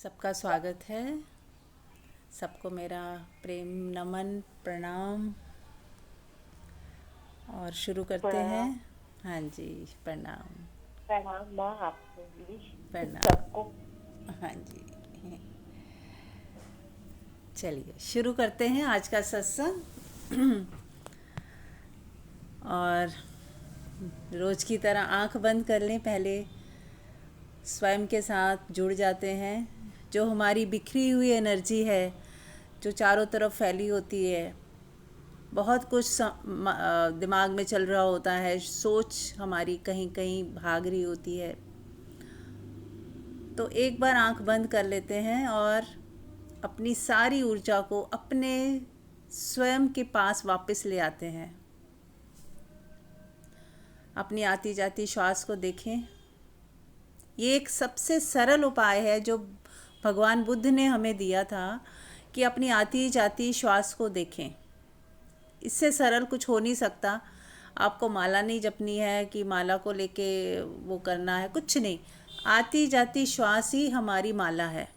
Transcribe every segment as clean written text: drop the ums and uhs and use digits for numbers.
सबका स्वागत है। सबको मेरा प्रेम नमन प्रणाम। और शुरू करते हैं। प्रणाम। हाँ जी, प्रणाम। प्रणाम माँ, आपको भी प्रणाम। सबको। हाँ जी, चलिए शुरू करते हैं आज का सत्संग। और रोज़ की तरह आंख बंद कर लें, पहले स्वयं के साथ जुड़ जाते हैं। जो हमारी बिखरी हुई एनर्जी है, जो चारों तरफ फैली होती है, बहुत कुछ दिमाग में चल रहा होता है, सोच हमारी कहीं कहीं भाग रही होती है। तो एक बार आंख बंद कर लेते हैं और अपनी सारी ऊर्जा को अपने स्वयं के पास वापस ले आते हैं। अपनी आती जाती श्वास को देखें। ये एक सबसे सरल उपाय है जो भगवान बुद्ध ने हमें दिया था, कि अपनी आती जाती श्वास को देखें। इससे सरल कुछ हो नहीं सकता। आपको माला नहीं जपनी है कि माला को लेके वो करना है, कुछ नहीं। आती जाती श्वास ही हमारी माला है।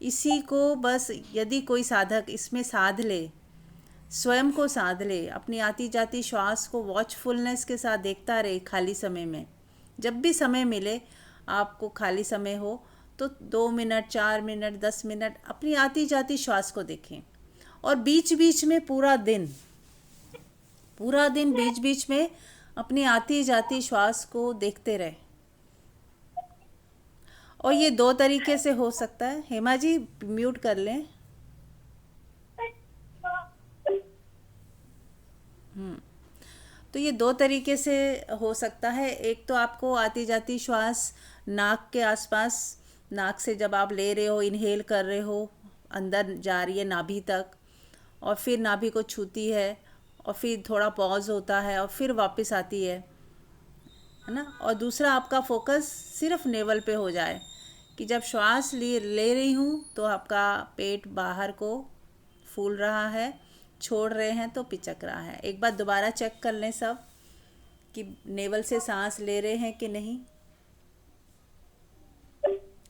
इसी को बस यदि कोई साधक इसमें साध ले, स्वयं को साध ले, अपनी आती जाती श्वास को वॉचफुलनेस के साथ देखता रहे खाली समय में। जब भी समय मिले, आपको खाली समय हो, तो 2 मिनट, 4 मिनट, 10 मिनट अपनी आती जाती श्वास को देखें। और बीच बीच में पूरा दिन बीच बीच में अपनी आती जाती श्वास को देखते रहे। और ये 2 तरीके से हो सकता है। हेमा जी, म्यूट कर लें। तो ये 2 तरीके से हो सकता है। एक तो आपको आती जाती श्वास नाक के आसपास, नाक से जब आप ले रहे हो, इनहेल कर रहे हो, अंदर जा रही है नाभि तक, और फिर नाभि को छूती है, और फिर थोड़ा पॉज होता है, और फिर वापस आती है ना। और दूसरा, आपका फोकस सिर्फ नेवल पे हो जाए, कि जब श्वास ले रही हूँ तो आपका पेट बाहर को फूल रहा है, छोड़ रहे हैं तो पिचक रहा है। एक बार दोबारा चेक कर लें सब, कि नेवल से सांस ले रहे हैं कि नहीं।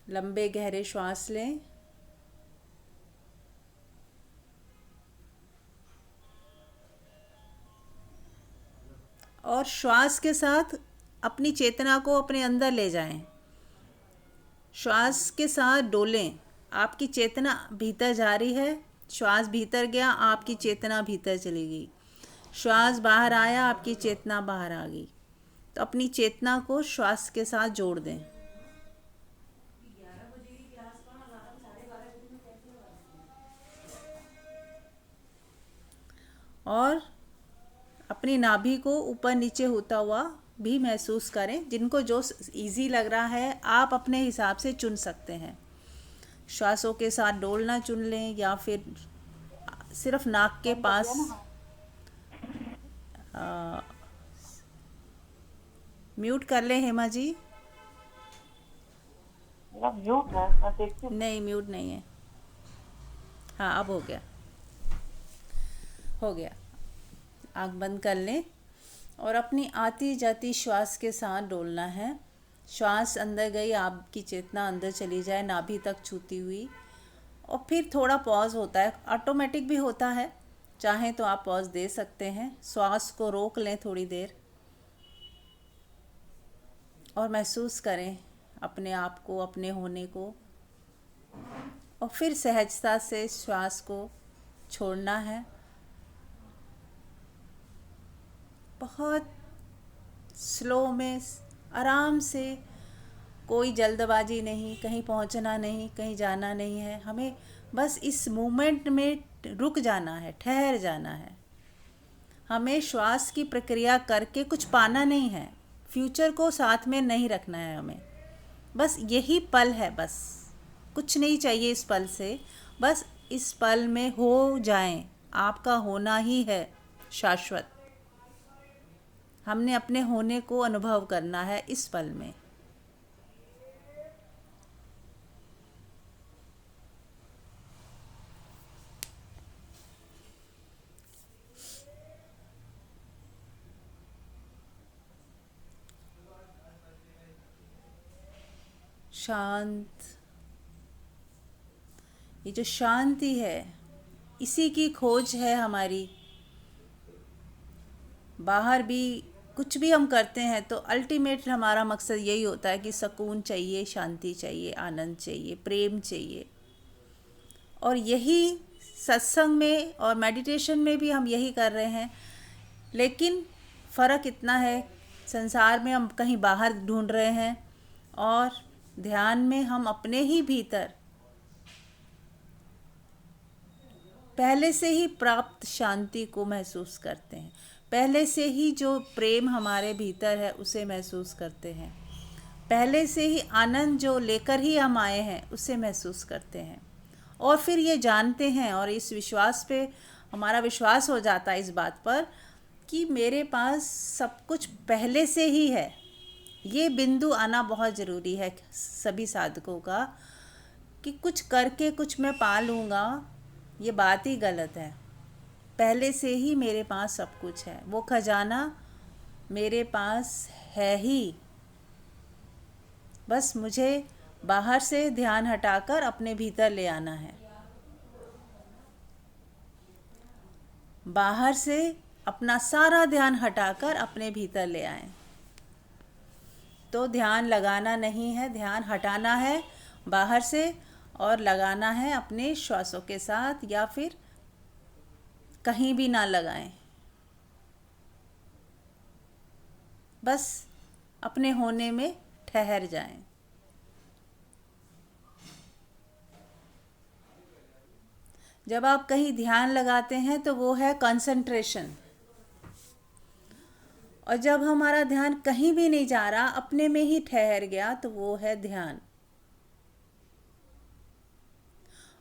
लंबे गहरे श्वास लें। और श्वास के साथ अपनी चेतना को अपने अंदर ले जाएं। श्वास के साथ डोलें। आपकी चेतना भीतर जा रही है, श्वास भीतर गया, आपकी चेतना भीतर चली गई। श्वास बाहर आया, आपकी चेतना बाहर आ गई। तो अपनी चेतना को श्वास के साथ जोड़ दें। और अपनी नाभि को ऊपर नीचे होता हुआ भी महसूस करें। जिनको जो इजी लग रहा है, आप अपने हिसाब से चुन सकते हैं। श्वासों के साथ डोलना चुन लें, या फिर सिर्फ नाक के बंद कर पास। दिया ना। हाँ, म्यूट कर लें हेमा जी। मेरा म्यूट है, मैं देखती हूँ। नहीं, म्यूट नहीं है। हाँ, अब हो गया, हो गया। आँख बंद कर लें और अपनी आती जाती श्वास के साथ डोलना है। श्वास अंदर गई, आपकी चेतना अंदर चली जाए नाभि तक छूती हुई। और फिर थोड़ा पॉज होता है, ऑटोमेटिक भी होता है, चाहें तो आप पॉज दे सकते हैं। श्वास को रोक लें थोड़ी देर और महसूस करें अपने आप को, अपने होने को। और फिर सहजता से श्वास को छोड़ना है। बहुत स्लो में, आराम से। कोई जल्दबाजी नहीं, कहीं पहुंचना नहीं, कहीं जाना नहीं है। हमें बस इस मोमेंट में रुक जाना है, ठहर जाना है। हमें श्वास की प्रक्रिया करके कुछ पाना नहीं है, फ्यूचर को साथ में नहीं रखना है हमें। बस यही पल है, बस कुछ नहीं चाहिए इस पल से। बस इस पल में हो जाएं। आपका होना ही है शाश्वत। हमने अपने होने को अनुभव करना है इस पल में। शांत ये जो शांति है, इसी की खोज है हमारी। बाहर भी कुछ भी हम करते हैं तो अल्टीमेट हमारा मकसद यही होता है कि सुकून चाहिए, शांति चाहिए, आनंद चाहिए, प्रेम चाहिए। और यही सत्संग में और मेडिटेशन में भी हम यही कर रहे हैं। लेकिन फ़र्क इतना है, संसार में हम कहीं बाहर ढूंढ रहे हैं और ध्यान में हम अपने ही भीतर पहले से ही प्राप्त शांति को महसूस करते हैं। पहले से ही जो प्रेम हमारे भीतर है उसे महसूस करते हैं। पहले से ही आनंद जो लेकर ही हम आए हैं उसे महसूस करते हैं। और फिर ये जानते हैं और इस विश्वास पे हमारा विश्वास हो जाता है इस बात पर कि मेरे पास सब कुछ पहले से ही है। ये बिंदु आना बहुत ज़रूरी है सभी साधकों का कि कुछ करके कुछ मैं पा लूँगा, ये बात ही गलत है। पहले से ही मेरे पास सब कुछ है, वो खजाना मेरे पास है ही। बस मुझे बाहर से ध्यान हटाकर अपने भीतर ले आना है। बाहर से अपना सारा ध्यान हटाकर अपने भीतर ले आएं। तो ध्यान लगाना नहीं है, ध्यान हटाना है बाहर से और लगाना है अपने श्वासों के साथ, या फिर कहीं भी ना लगाएं। बस अपने होने में ठहर जाएं। जब आप कहीं ध्यान लगाते हैं तो वो है कंसंट्रेशन। और जब हमारा ध्यान कहीं भी नहीं जा रहा, अपने में ही ठहर गया, तो वो है ध्यान।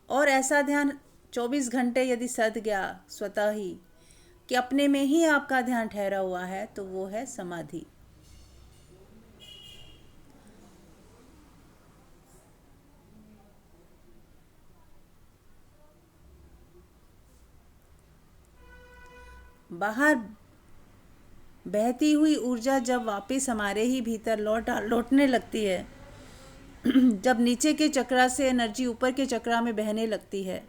और ऐसा ध्यान 24 घंटे यदि सध गया स्वतः ही कि अपने में ही आपका ध्यान ठहरा हुआ है, तो वो है समाधि। बाहर बहती हुई ऊर्जा जब वापस हमारे ही भीतर लौटने लगती है, जब नीचे के चक्रा से एनर्जी ऊपर के चक्रा में बहने लगती है,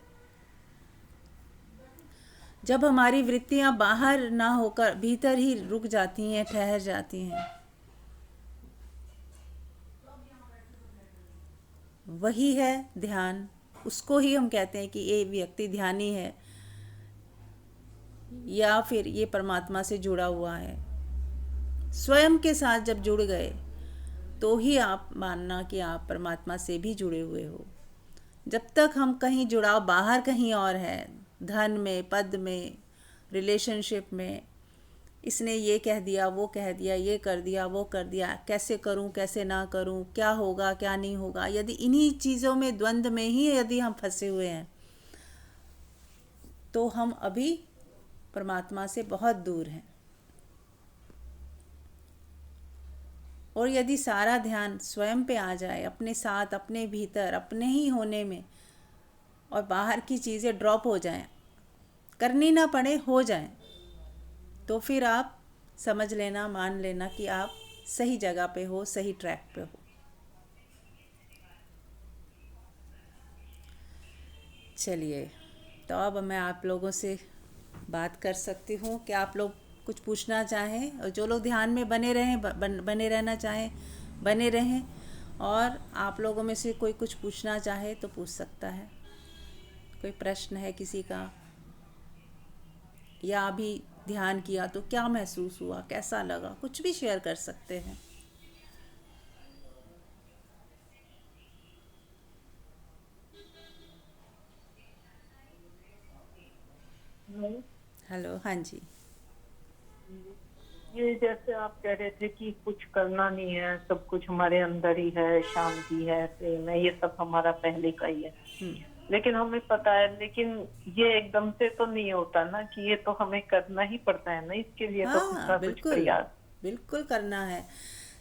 जब हमारी वृत्तियां बाहर ना होकर भीतर ही रुक जाती हैं, ठहर जाती हैं, वही है ध्यान। उसको ही हम कहते हैं कि ये व्यक्ति ध्यानी है या फिर ये परमात्मा से जुड़ा हुआ है। स्वयं के साथ जब जुड़ गए तो ही आप मानना कि आप परमात्मा से भी जुड़े हुए हो। जब तक हम कहीं जुड़ाव बाहर कहीं और है, धन में, पद में, रिलेशनशिप में, इसने ये कह दिया, वो कह दिया, ये कर दिया, वो कर दिया, कैसे करूं, कैसे ना करूं, क्या होगा, क्या नहीं होगा, यदि इन्हीं चीज़ों में द्वंद्व में ही यदि हम फंसे हुए हैं तो हम अभी परमात्मा से बहुत दूर हैं। और यदि सारा ध्यान स्वयं पे आ जाए, अपने साथ, अपने भीतर, अपने ही होने में, और बाहर की चीज़ें ड्रॉप हो जाएं, करनी ना पड़े, हो जाएं, तो फिर आप समझ लेना, मान लेना कि आप सही जगह पे हो, सही ट्रैक पे हो। चलिए, तो अब मैं आप लोगों से बात कर सकती हूँ। क्या आप लोग कुछ पूछना चाहें? और जो लोग ध्यान में बने रहें, बने रहना चाहें, बने रहें। और आप लोगों में से कोई कुछ पूछना चाहे तो पूछ सकता है। कोई प्रश्न है किसी का, या अभी ध्यान किया तो क्या महसूस हुआ, कैसा लगा, कुछ भी शेयर कर सकते हैं। हेलो, हाँ जी। ये जैसे आप कह रहे थे कि कुछ करना नहीं है, सब कुछ हमारे अंदर ही है, शांति है, प्रेम है, ये सब हमारा पहले का ही है। लेकिन हमें पता है, लेकिन ये एकदम से तो नहीं होता ना, कि ये तो हमें करना ही पड़ता है ना, इसके लिए तो कुछ हाँ, ना कुछ बिल्कुल प्रयास। बिल्कुल करना है।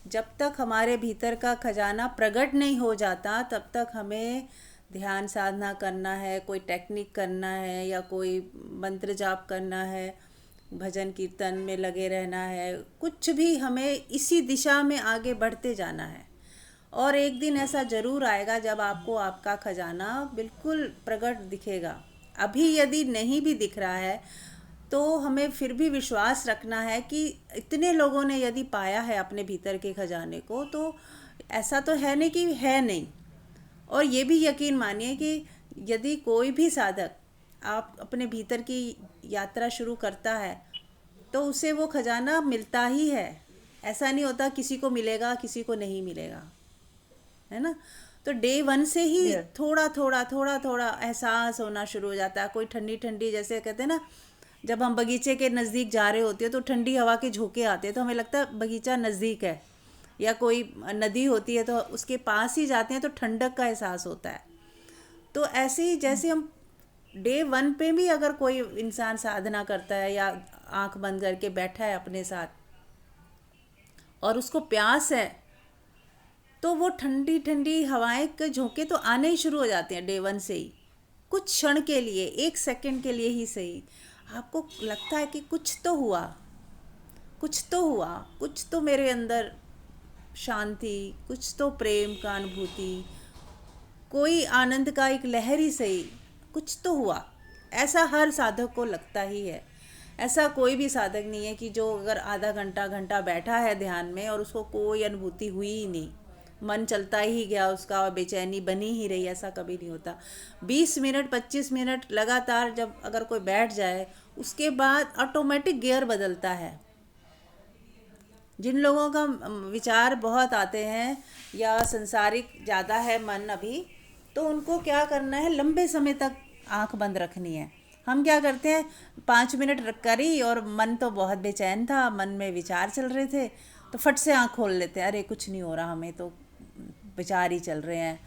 जब तक हमारे भीतर का खजाना प्रकट नहीं हो जाता, तब तक हमें ध्यान साधना करना है, कोई टेक्निक करना है, या कोई मंत्र जाप करना है, भजन कीर्तन में लगे रहना है, कुछ भी हमें इसी दिशा में आगे बढ़ते जाना है। और एक दिन ऐसा ज़रूर आएगा जब आपको आपका खजाना बिल्कुल प्रकट दिखेगा। अभी यदि नहीं भी दिख रहा है तो हमें फिर भी विश्वास रखना है कि इतने लोगों ने यदि पाया है अपने भीतर के खजाने को, तो ऐसा तो है नहीं कि है नहीं। और ये भी यकीन मानिए कि यदि कोई भी साधक आप अपने भीतर की यात्रा शुरू करता है तो उसे वो खजाना मिलता ही है। ऐसा नहीं होता किसी को मिलेगा किसी को नहीं मिलेगा, है ना। तो डे वन से ही यस। थोड़ा थोड़ा थोड़ा थोड़ा एहसास होना शुरू हो जाता है। कोई ठंडी ठंडी, जैसे कहते हैं ना, जब हम बगीचे के नज़दीक जा रहे होते हैं तो ठंडी हवा के झोंके आते हैं तो हमें लगता है बगीचा नज़दीक है, या कोई नदी होती है तो उसके पास ही जाते हैं तो ठंडक का एहसास होता है। तो ऐसे ही जैसे हम डे वन पे भी अगर कोई इंसान साधना करता है या आंख बंद करके बैठा है अपने साथ और उसको प्यास है, तो वो ठंडी ठंडी हवाएं के झोंके तो आने ही शुरू हो जाते हैं डे वन से ही। कुछ क्षण के लिए, एक सेकंड के लिए ही सही, आपको लगता है कि कुछ तो हुआ, कुछ तो हुआ, कुछ तो मेरे अंदर शांति, कुछ तो प्रेम का अनुभूति, कोई आनंद का एक लहर ही सही, कुछ तो हुआ। ऐसा हर साधक को लगता ही है। ऐसा कोई भी साधक नहीं है कि जो अगर आधा घंटा घंटा बैठा है ध्यान में और उसको कोई अनुभूति हुई ही नहीं, मन चलता ही गया उसका और बेचैनी बनी ही रही, ऐसा कभी नहीं होता। 20 मिनट 25 मिनट लगातार जब अगर कोई बैठ जाए, उसके बाद ऑटोमेटिक गियर बदलता है। जिन लोगों का विचार बहुत आते हैं या संसारिक ज़्यादा है मन अभी, तो उनको क्या करना है, लंबे समय तक आंख बंद रखनी है। हम क्या करते हैं, 5 मिनट करी और मन तो बहुत बेचैन था, मन में विचार चल रहे थे, तो फट से आंख खोल लेते हैं, अरे कुछ नहीं हो रहा, हमें तो विचार ही चल रहे हैं,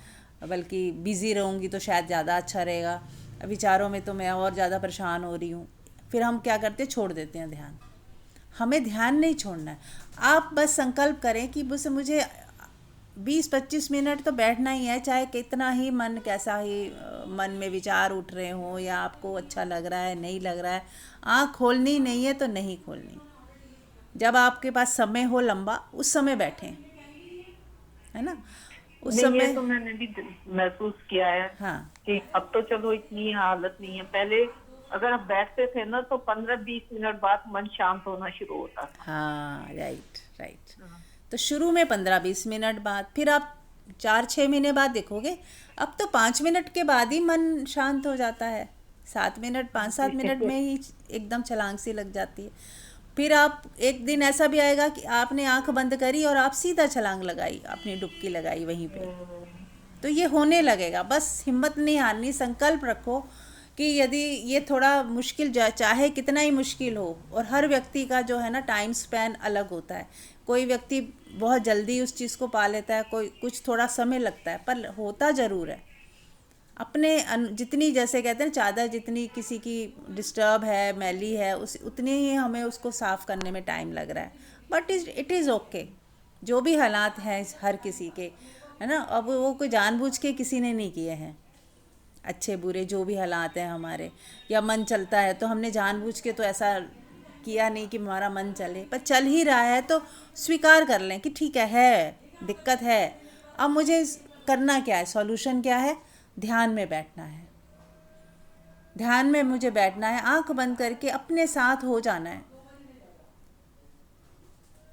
बल्कि बिज़ी रहूँगी तो शायद ज़्यादा अच्छा रहेगा, विचारों में तो मैं और ज़्यादा परेशान हो रही हूँ। फिर हम क्या करते हैं, छोड़ देते हैं ध्यान। हमें ध्यान नहीं छोड़ना है। आप बस संकल्प करें कि बस मुझे 20-25 मिनट तो बैठना ही है, चाहे कितना ही मन कैसा ही मन में विचार उठ रहे हों या आपको अच्छा लग रहा है नहीं लग रहा है, आँख खोलनी नहीं है तो नहीं खोलनी। जब आपके पास समय हो लंबा, उस समय बैठें, है ना, उस नहीं, ये समय। तो मैंने भी महसूस किया है हाँ कि अब तो चलो इतनी हालत नहीं है। पहले अगर आप बैठते थे ना तो 15-20 मिनट बाद मन शांत होना शुरू होता था। हाँ, राइट राइट। हाँ। तो शुरू में 15-20 मिनट बाद, फिर आप 4-6 महीने बाद देखोगे अब तो 5 मिनट के बाद ही मन शांत हो जाता है। 7 मिनट 5-7 मिनट में ही एकदम छलांग सी लग जाती है। फिर आप एक दिन ऐसा भी आएगा कि आपने आंख बंद करी और आप सीधा छलांग लगाई, अपनी डुबकी लगाई वहीं पे। तो ये होने लगेगा। बस हिम्मत नहीं हारनी, संकल्प रखो कि यदि ये थोड़ा मुश्किल चाहे कितना ही मुश्किल हो, और हर व्यक्ति का जो है ना टाइम स्पैन अलग होता है। कोई व्यक्ति बहुत जल्दी उस चीज़ को पा लेता है, कोई कुछ थोड़ा समय लगता है, पर होता ज़रूर है। अपने जितनी, जैसे कहते हैं चादर जितनी किसी की डिस्टर्ब है, मैली है, उस उतनी ही हमें उसको साफ़ करने में टाइम लग रहा है। But it is okay. जो भी हालात हैं हर किसी के, है ना, अब वो कोई जानबूझ के किसी ने नहीं किए हैं। अच्छे बुरे जो भी हालात हैं हमारे, या मन चलता है तो हमने जानबूझ के तो ऐसा किया नहीं कि हमारा मन चले, पर चल ही रहा है तो स्वीकार कर लें कि ठीक है दिक्कत है। अब मुझे करना क्या है, सॉल्यूशन क्या है, ध्यान में बैठना है। ध्यान में मुझे बैठना है, आंख बंद करके अपने साथ हो जाना है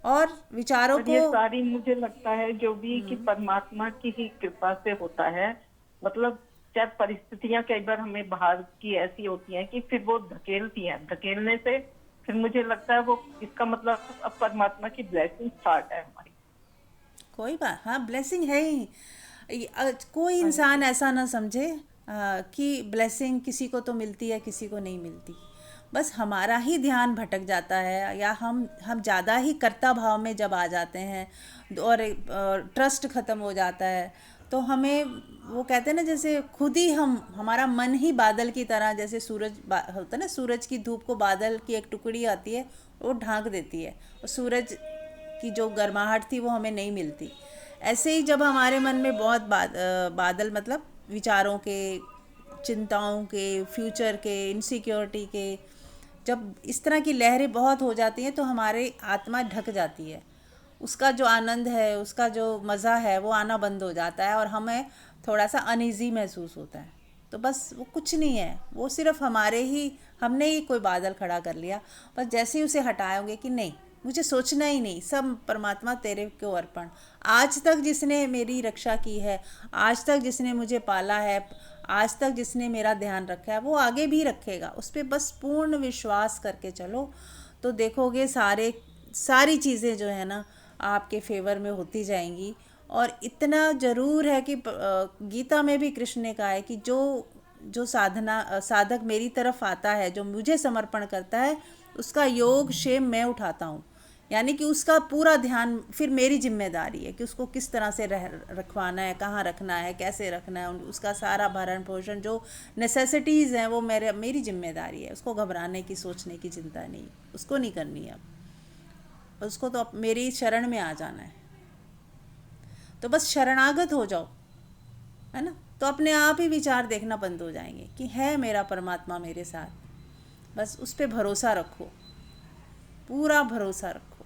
और विचारों और को। ये सारी मुझे लगता है जो भी कि परमात्मा की ही कृपा से होता है। मतलब चाहे परिस्थितियां कई बार हमें बाहर की ऐसी होती हैं कि फिर वो धकेलती हैं, धकेलने से फिर मुझे लगता है वो, इसका मतलब अब परमात्मा की ब्लेसिंग स्टार्ट है हमारी। कोई बात, हाँ ब्लेसिंग है ही। कोई हाँ इंसान जी। ऐसा ना समझे कि ब्लेसिंग किसी को तो मिलती है किसी को नहीं मिलती। बस हमारा ही ध्यान भटक जाता है, या हम ज़्यादा ही कर्ता भाव में जब आ जाते हैं और ट्रस्ट ख़त्म हो जाता है, तो हमें वो कहते हैं ना, जैसे खुद ही हमारा मन ही बादल की तरह, जैसे सूरज होता है ना, सूरज की धूप को बादल की एक टुकड़ी आती है, वो ढांक देती है, और सूरज की जो गर्माहट थी वो हमें नहीं मिलती। ऐसे ही जब हमारे मन में बहुत बादल, मतलब विचारों के, चिंताओं के, फ्यूचर के, इनसिक्योरिटी के, जब इस तरह की लहरें बहुत हो जाती हैं तो हमारी आत्मा ढक जाती है उसका जो आनंद है, उसका जो मज़ा है वो आना बंद हो जाता है और हमें थोड़ा सा अनईज़ी महसूस होता है। तो बस वो कुछ नहीं है, वो सिर्फ हमने ही कोई बादल खड़ा कर लिया। बस जैसे ही उसे हटाओगे कि नहीं, मुझे सोचना ही नहीं, सब परमात्मा तेरे को अर्पण। आज तक जिसने मेरी रक्षा की है, आज तक जिसने मुझे पाला है, आज तक जिसने मेरा ध्यान रखा है, वो आगे भी रखेगा। उस पर बस पूर्ण विश्वास करके चलो, तो देखोगे सारी चीज़ें जो है ना आपके फेवर में होती जाएंगी। और इतना ज़रूर है कि गीता में भी कृष्ण ने कहा है कि जो जो साधक मेरी तरफ आता है, जो मुझे समर्पण करता है, उसका योग क्षेम मैं उठाता हूँ। यानी कि उसका पूरा ध्यान फिर मेरी जिम्मेदारी है कि उसको किस तरह से रखवाना है, कहाँ रखना है, कैसे रखना है, उसका सारा भरण पोषण जो नेसेसिटीज़ हैं वो मेरी जिम्मेदारी है। उसको घबराने की, सोचने की चिंता नहीं, उसको नहीं करनी है। अब उसको तो मेरी शरण में आ जाना है। तो बस शरणागत हो जाओ, है ना। तो अपने आप ही विचार देखना बंद हो जाएंगे कि है मेरा परमात्मा मेरे साथ। बस उस पर भरोसा रखो, पूरा भरोसा रखो।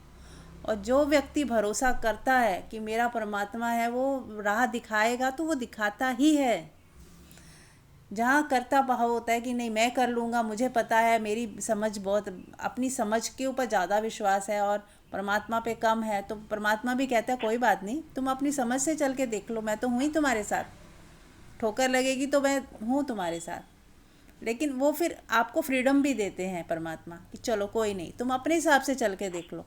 और जो व्यक्ति भरोसा करता है कि मेरा परमात्मा है, वो राह दिखाएगा तो वो दिखाता ही है। जहाँ करता भाव होता है कि नहीं मैं कर लूँगा, मुझे पता है, मेरी समझ बहुत, अपनी समझ के ऊपर ज़्यादा विश्वास है और परमात्मा पे कम है, तो परमात्मा भी कहता है कोई बात नहीं, तुम अपनी समझ से चल के देख लो, मैं तो हूँ ही तुम्हारे साथ। ठोकर लगेगी तो मैं हूँ तुम्हारे साथ। लेकिन वो फिर आपको फ्रीडम भी देते हैं परमात्मा कि चलो कोई नहीं, तुम अपने हिसाब से चल के देख लो।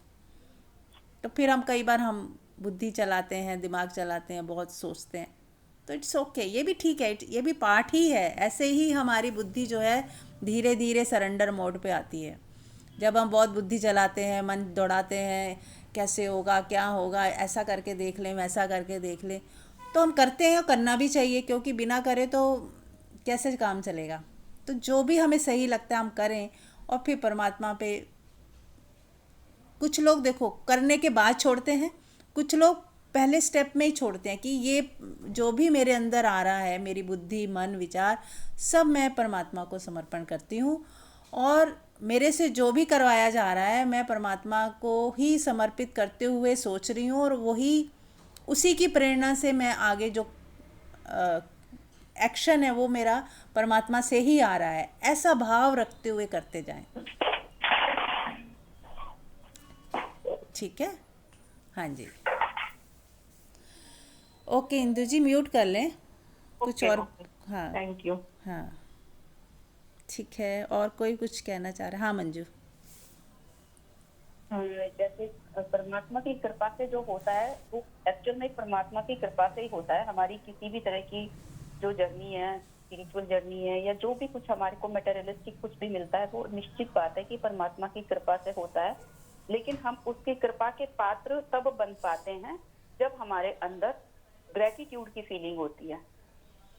तो फिर कई बार हम बुद्धि चलाते हैं, दिमाग चलाते हैं, बहुत सोचते हैं, तो इट्स ओके, ये भी ठीक है, ये भी पार्ट ही है। ऐसे ही हमारी बुद्धि जो है धीरे धीरे सरेंडर मोड पे आती है। जब हम बहुत बुद्धि चलाते हैं, मन दौड़ाते हैं, कैसे होगा, क्या होगा, ऐसा करके देख लें, वैसा करके देख लें, तो हम करते हैं और करना भी चाहिए, क्योंकि बिना करे तो कैसे काम चलेगा। तो जो भी हमें सही लगता है हम करें, और फिर परमात्मा पे। कुछ लोग देखो करने के बाद छोड़ते हैं, कुछ लोग पहले स्टेप में ही छोड़ते हैं कि ये जो भी मेरे अंदर आ रहा है, मेरी बुद्धि, मन, विचार, सब मैं परमात्मा को समर्पण करती हूँ। और मेरे से जो भी करवाया जा रहा है, मैं परमात्मा को ही समर्पित करते हुए सोच रही हूँ, और वही उसी की प्रेरणा से मैं आगे जो एक्शन है वो मेरा परमात्मा से ही आ रहा है, ऐसा भाव रखते हुए करते जाएं। ठीक है, हाँ जी। ओके इंदु जी, म्यूट कर लें कुछ ओके और। ओके, हाँ, थैंक यू। हाँ, ठीक है। और कोई कुछ कहना चाह रहा है? हाँ मंजू। जैसे परमात्मा की कृपा से जो होता है वो एक्चुअल में परमात्मा की कृपा से ही होता है। हमारी किसी भी तरह की जो जर्नी है, स्पिरिचुअल जर्नी है, या जो भी कुछ हमारे को मटेरियलिस्टिक कुछ भी मिलता है, वो निश्चित बात है कि परमात्मा की कृपा से होता है। लेकिन हम उसकी कृपा के पात्र तब बन पाते हैं जब हमारे अंदर ग्रेटिट्यूड की फीलिंग होती है।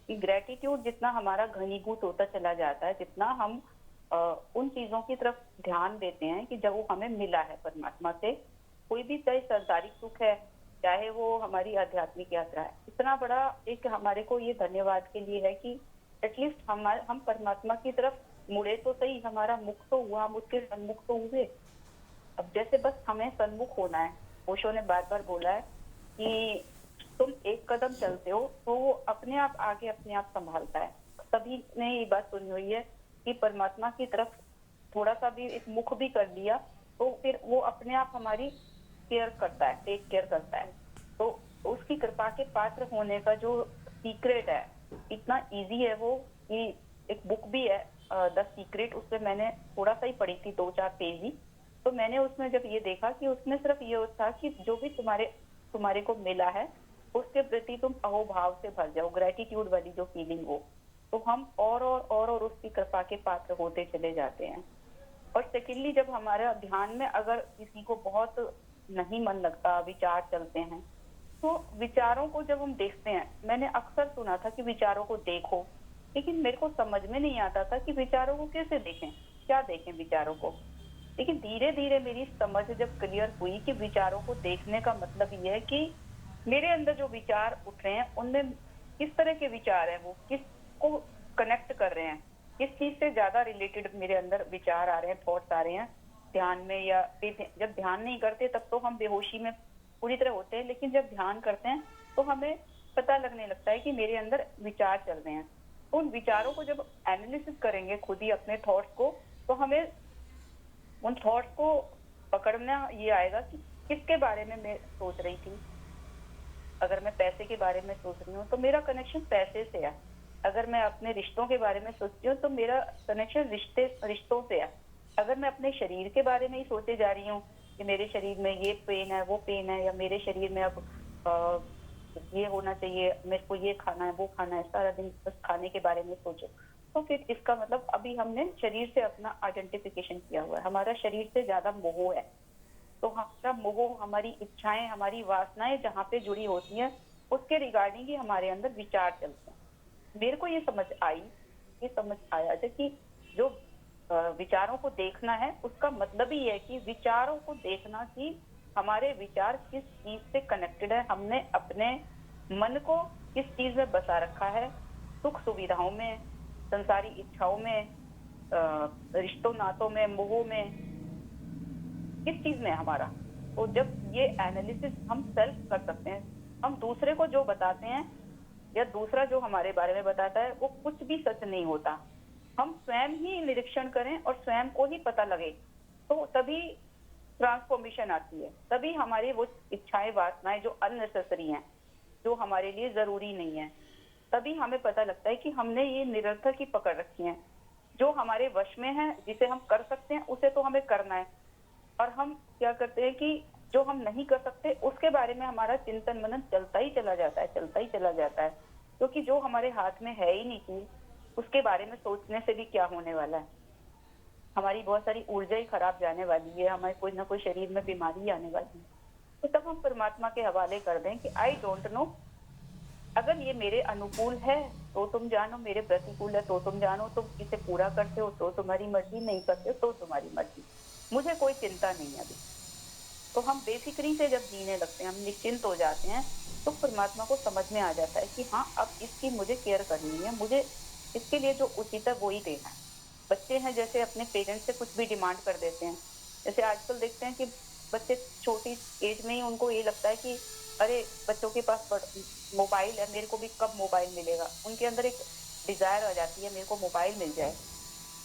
कि ग्रेटिट्यूड जितना हमारा घनीभूत होता चला जाता है, जितना हम उन चीजों की तरफ ध्यान देते हैं कि जब वो हमें मिला है परमात्मा से, कोई भी चाहे सांसारिक सुख है, चाहे वो हमारी आध्यात्मिक यात्रा है, इतना बड़ा एक हमारे को ये धन्यवाद के लिए है कि एटलीस्ट हम परमात्मा की तरफ मुड़े तो सही, हमारा मुख तो हुआ, हम उसके सन्मुख तो हुए। अब जैसे बस हमें सन्मुख होना है। ओशो ने बार बार बोला है कि तुम एक कदम चलते हो तो वो अपने आप आगे अपने आप संभालता है। सभी ने ये बात सुनी हुई है कि परमात्मा की तरफ थोड़ा सा भी एक मुख भी कर दिया तो फिर वो अपने आप हमारी केयर करता है, टेक केयर करता है। तो उसकी कृपा के पात्र होने का जो सीक्रेट है, इतना इजी है वो कि एक बुक भी है द सीक्रेट, उससे मैंने थोड़ा सा ही पढ़ी थी, 2-4 पेज ही। तो मैंने उसमें जब ये देखा कि उसमें सिर्फ ये था कि जो भी तुम्हारे को मिला है उसके प्रति तुम अहोभाव से भर जाओ, ग्रेटिट्यूड वाली जो फीलिंग हो, तो हम और उसकी कृपा के पात्र होते चले जाते हैं। और सेकेंडली, जब हमारे ध्यान में अगर किसी को बहुत नहीं मन लगता, विचार चलते हैं, तो विचारों को जब हम देखते हैं, मैंने अक्सर सुना था कि विचारों को देखो, लेकिन मेरे को समझ में नहीं आता था कि विचारों को कैसे देखें, क्या देखें विचारों को। लेकिन धीरे धीरे मेरी समझ जब क्लियर हुई कि विचारों को देखने का मतलब ये है कि मेरे अंदर जो विचार उठ रहे हैं उनमें किस तरह के विचार हैं, वो किसको कनेक्ट कर रहे हैं, किस चीज से ज्यादा रिलेटेड मेरे अंदर विचार आ रहे हैं, थॉट्स आ रहे हैं ध्यान में। या जब ध्यान नहीं करते तब तो हम बेहोशी में पूरी तरह होते हैं, लेकिन जब ध्यान करते हैं तो हमें पता लगने लगता है कि मेरे अंदर विचार चल रहे हैं। तो उन विचारों को जब एनालिसिस करेंगे खुद ही अपने थॉट्स को, तो हमें उन थॉट्स को पकड़ना ये आएगा कि किसके बारे में मैं सोच रही थी। अगर मैं पैसे के बारे में सोच रही हूँ तो मेरा कनेक्शन पैसे से है। अगर मैं अपने रिश्तों के बारे में सोचती हूँ तो मेरा कनेक्शन रिश्तों से है। अगर मैं अपने शरीर के बारे में ही सोचे जा रही हूँ कि मेरे शरीर में ये पेन है, वो पेन है, या मेरे शरीर में अब ये होना चाहिए, मेरे को ये खाना है, वो खाना है, सारा दिन बस खाने के बारे में सोचो, तो फिर इसका मतलब अभी हमने शरीर से अपना आइडेंटिफिकेशन किया हुआ है। हमारा शरीर से ज्यादा मोह है। तो हमारा मोह, हमारी इच्छाएं, हमारी वासनाएं जहाँ पे जुड़ी होती हैं, उसके रिगार्डिंग ही हमारे अंदर विचार चलते हैं। मेरे को ये समझ आया था कि जो विचारों को देखना है, उसका मतलब ही है कि विचारों को देखना कि हमारे विचार किस चीज से कनेक्टेड है, हमने अपने मन को किस चीज में बसा रखा है, सुख सुविधाओं में, संसारी इच्छाओं में, रिश्तों नातों में, मोह में, किस चीज में है हमारा। तो जब ये एनालिसिस हम सेल्फ कर सकते हैं, हम दूसरे को जो बताते हैं या दूसरा जो हमारे बारे में बताता है वो कुछ भी सच नहीं होता। हम स्वयं ही निरीक्षण करें और स्वयं को ही पता लगे, तो तभी ट्रांसफॉर्मेशन आती है। तभी हमारी वो इच्छाएं, वासनाएं जो अननेसेसरी हैं, जो हमारे लिए जरूरी नहीं है, तभी हमें पता लगता है कि हमने ये निरर्थक ही पकड़ रखी हैं। जो हमारे वश में है, जिसे हम कर सकते हैं, उसे तो हमें करना है। और हम क्या करते हैं कि जो हम नहीं कर सकते उसके बारे में हमारा चिंतन मनन चलता ही चला जाता है, चलता ही चला जाता है। क्योंकि जो हमारे हाथ में है ही नहीं चीज, उसके बारे में सोचने से भी क्या होने वाला है। हमारी बहुत सारी ऊर्जा ही खराब जाने वाली है, हमारे कोई ना कोई शरीर में बीमारी आने वाली है। तो तब हम परमात्मा के हवाले कर दें कि आई डोंट नो, अगर ये मेरे अनुकूल है तो तुम जानो, मेरे प्रतिकूल है तो तुम जानो, तुम इसे पूरा करते हो तो तुम्हारी मर्जी, नहीं करते हो तो तुम्हारी मर्जी, मुझे कोई चिंता नहीं है अभी। तो हम बेफिक्री से जब जीने लगते हैं, हम निश्चिंत हो जाते हैं, तो परमात्मा को समझ में आ जाता है कि हाँ, अब इसकी मुझे केयर करनी है, मुझे इसके लिए जो उचित है वो ही देना है। बच्चे हैं जैसे अपने पेरेंट्स से कुछ भी डिमांड कर देते हैं। जैसे आजकल देखते हैं कि बच्चे छोटी एज में ही उनको ये लगता है कि अरे बच्चों के पास मोबाइल है, मेरे को भी कब मोबाइल मिलेगा। उनके अंदर एक डिजायर आ जाती है, मेरे को मोबाइल मिल जाए।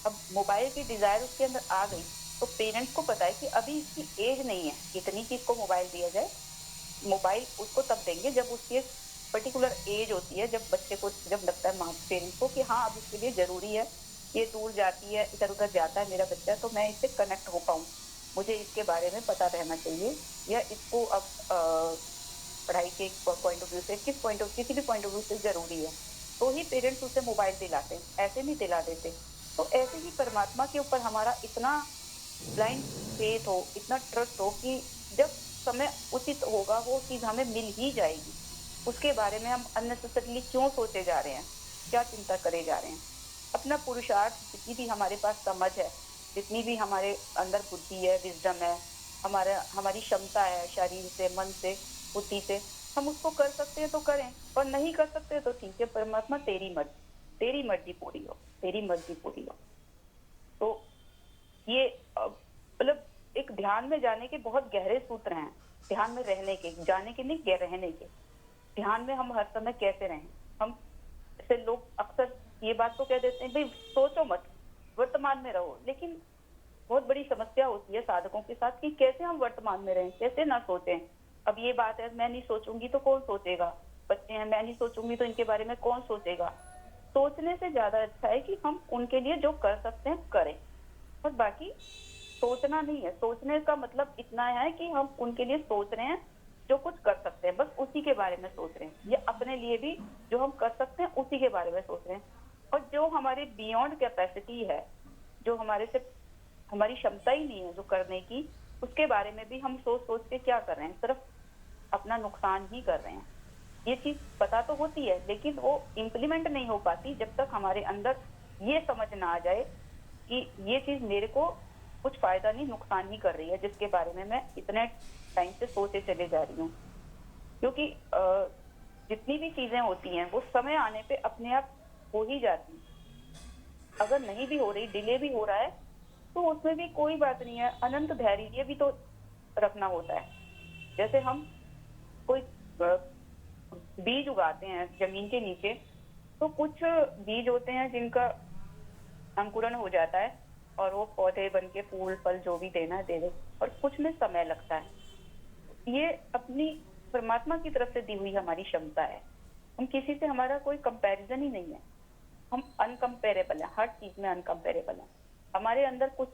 अब मोबाइल की डिजायर उसके अंदर आ गई, तो पेरेंट्स को पता है कि अभी इसकी एज नहीं है इतनी कि इसको मोबाइल दिया जाए। मोबाइल उसको तब देंगे जब उसकी एक पर्टिकुलर एज होती है, जब बच्चे को, जब लगता है पेरेंट्स को कि हाँ अब इसके लिए जरूरी है, ये दूर जाती है, इधर उधर जाता है मेरा बच्चा, तो मैं इससे कनेक्ट हो पाऊँ, मुझे इसके बारे में पता रहना चाहिए, या इसको अब पढ़ाई के पॉइंट ऑफ व्यू से, किसी भी पॉइंट ऑफ व्यू से जरूरी है, तो ही पेरेंट्स उसे मोबाइल दिलाते हैं, ऐसे नहीं दिला देते। तो ऐसे ही परमात्मा के ऊपर हमारा इतना ब्लाइंड फेथ हो, इतना ट्रस्ट हो कि जब समय उचित होगा वो चीज हमें मिल ही जाएगी। उसके बारे में हम अननेसेसरीली क्यों सोचे जा रहे हैं, क्या चिंता करे जा रहे हैं। अपना पुरुषार्थ, जितनी भी हमारे पास समझ है, जितनी भी हमारे अंदर बुद्धि है, विजडम है, हमारी क्षमता है, शरीर से, मन से, बुद्धि से, हम उसको कर सकते हैं तो करें, और नहीं कर सकते तो ठीक है, परमात्मा तेरी मर्जी पूरी हो, तेरी मर्जी पूरी हो। तो ये मतलब एक ध्यान में जाने के बहुत गहरे सूत्र हैं। ध्यान में रहने के, जाने के नहीं, रहने के। ध्यान में हम हर समय कैसे रहें। हम जैसे लोग अक्सर ये बात तो कह देते हैं भाई सोचो मत, वर्तमान में रहो, लेकिन बहुत बड़ी समस्या होती है साधकों के साथ कि कैसे हम वर्तमान में रहें, कैसे ना सोचें। अब ये बात है, मैं नहीं सोचूंगी तो कौन सोचेगा, बच्चे हैं, मैं नहीं सोचूंगी तो इनके बारे में कौन सोचेगा। सोचने से ज्यादा अच्छा है कि हम उनके लिए जो कर सकते हैं करें, और बाकी सोचना नहीं है। सोचने का मतलब इतना है कि हम उनके लिए सोच रहे हैं जो कुछ कर सकते हैं, बस उसी के बारे में सोच रहे हैं, या अपने लिए भी जो हम कर सकते हैं उसी के बारे में सोच रहे हैं। और जो हमारे बियॉन्ड कैपेसिटी है, जो हमारे से, हमारी क्षमता ही नहीं है जो करने की, उसके बारे में भी हम सोच सोच के क्या कर रहे हैं, सिर्फ अपना नुकसान ही कर रहे हैं। ये चीज पता तो होती है, लेकिन वो इम्प्लीमेंट नहीं हो पाती जब तक हमारे अंदर ये समझ ना आ जाए कि ये चीज मेरे को कुछ फायदा नहीं, नुकसान ही कर रही है, जिसके बारे में मैं इतने टाइम से सोचे चले जा रही हूँ। क्योंकि जितनी भी चीजें होती हैं वो समय आने पे अपने आप हो ही जाती हैं। अगर नहीं भी हो रही, डिले भी हो रहा है, तो उसमें भी कोई बात नहीं है, अनंत धैर्य भी तो रखना होता है। जैसे हम अ, बीज उगाते हैं जमीन के नीचे, तो कुछ बीज होते हैं जिनका अंकुरण हो जाता है और वो पौधे बन के फूल फल जो भी देना है दे दे, और कुछ में समय लगता है। ये अपनी परमात्मा की तरफ से दी हुई हमारी क्षमता है। हम किसी से, हमारा कोई कंपैरिजन ही नहीं है। हम अनकम्पेरेबल है, हर चीज में अनकम्पेरेबल है। हमारे अंदर कुछ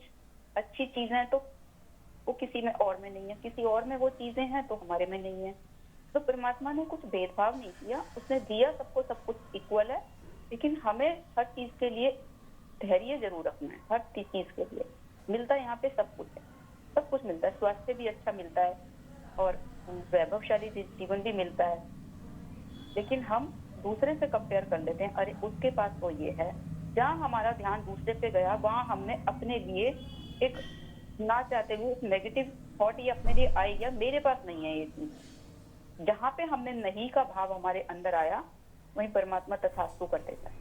अच्छी चीजें हैं तो वो किसी में और में नहीं है, किसी और में वो चीजें हैं तो हमारे में नहीं है। तो परमात्मा ने कुछ भेदभाव नहीं किया, उसने दिया सबको सब कुछ इक्वल है। लेकिन हमें हर चीज के लिए धैर्य जरूर रखना है। हर चीज के लिए मिलता है, यहाँ पे सब कुछ है, सब कुछ मिलता है। स्वास्थ्य भी अच्छा मिलता है और वैभवशाली जीवन भी मिलता है। लेकिन हम दूसरे से कंपेयर कर लेते हैं, अरे उसके पास तो ये है। जहाँ हमारा ध्यान दूसरे पे गया, वहां हमने अपने लिए एक, ना चाहते हुए एक नेगेटिव थॉट ये अपने लिए आई गया, मेरे पास नहीं है ये चीज। जहाँ पे हमने नहीं का भाव हमारे अंदर आया, वहीं परमात्मा तथास्तु कर देता है।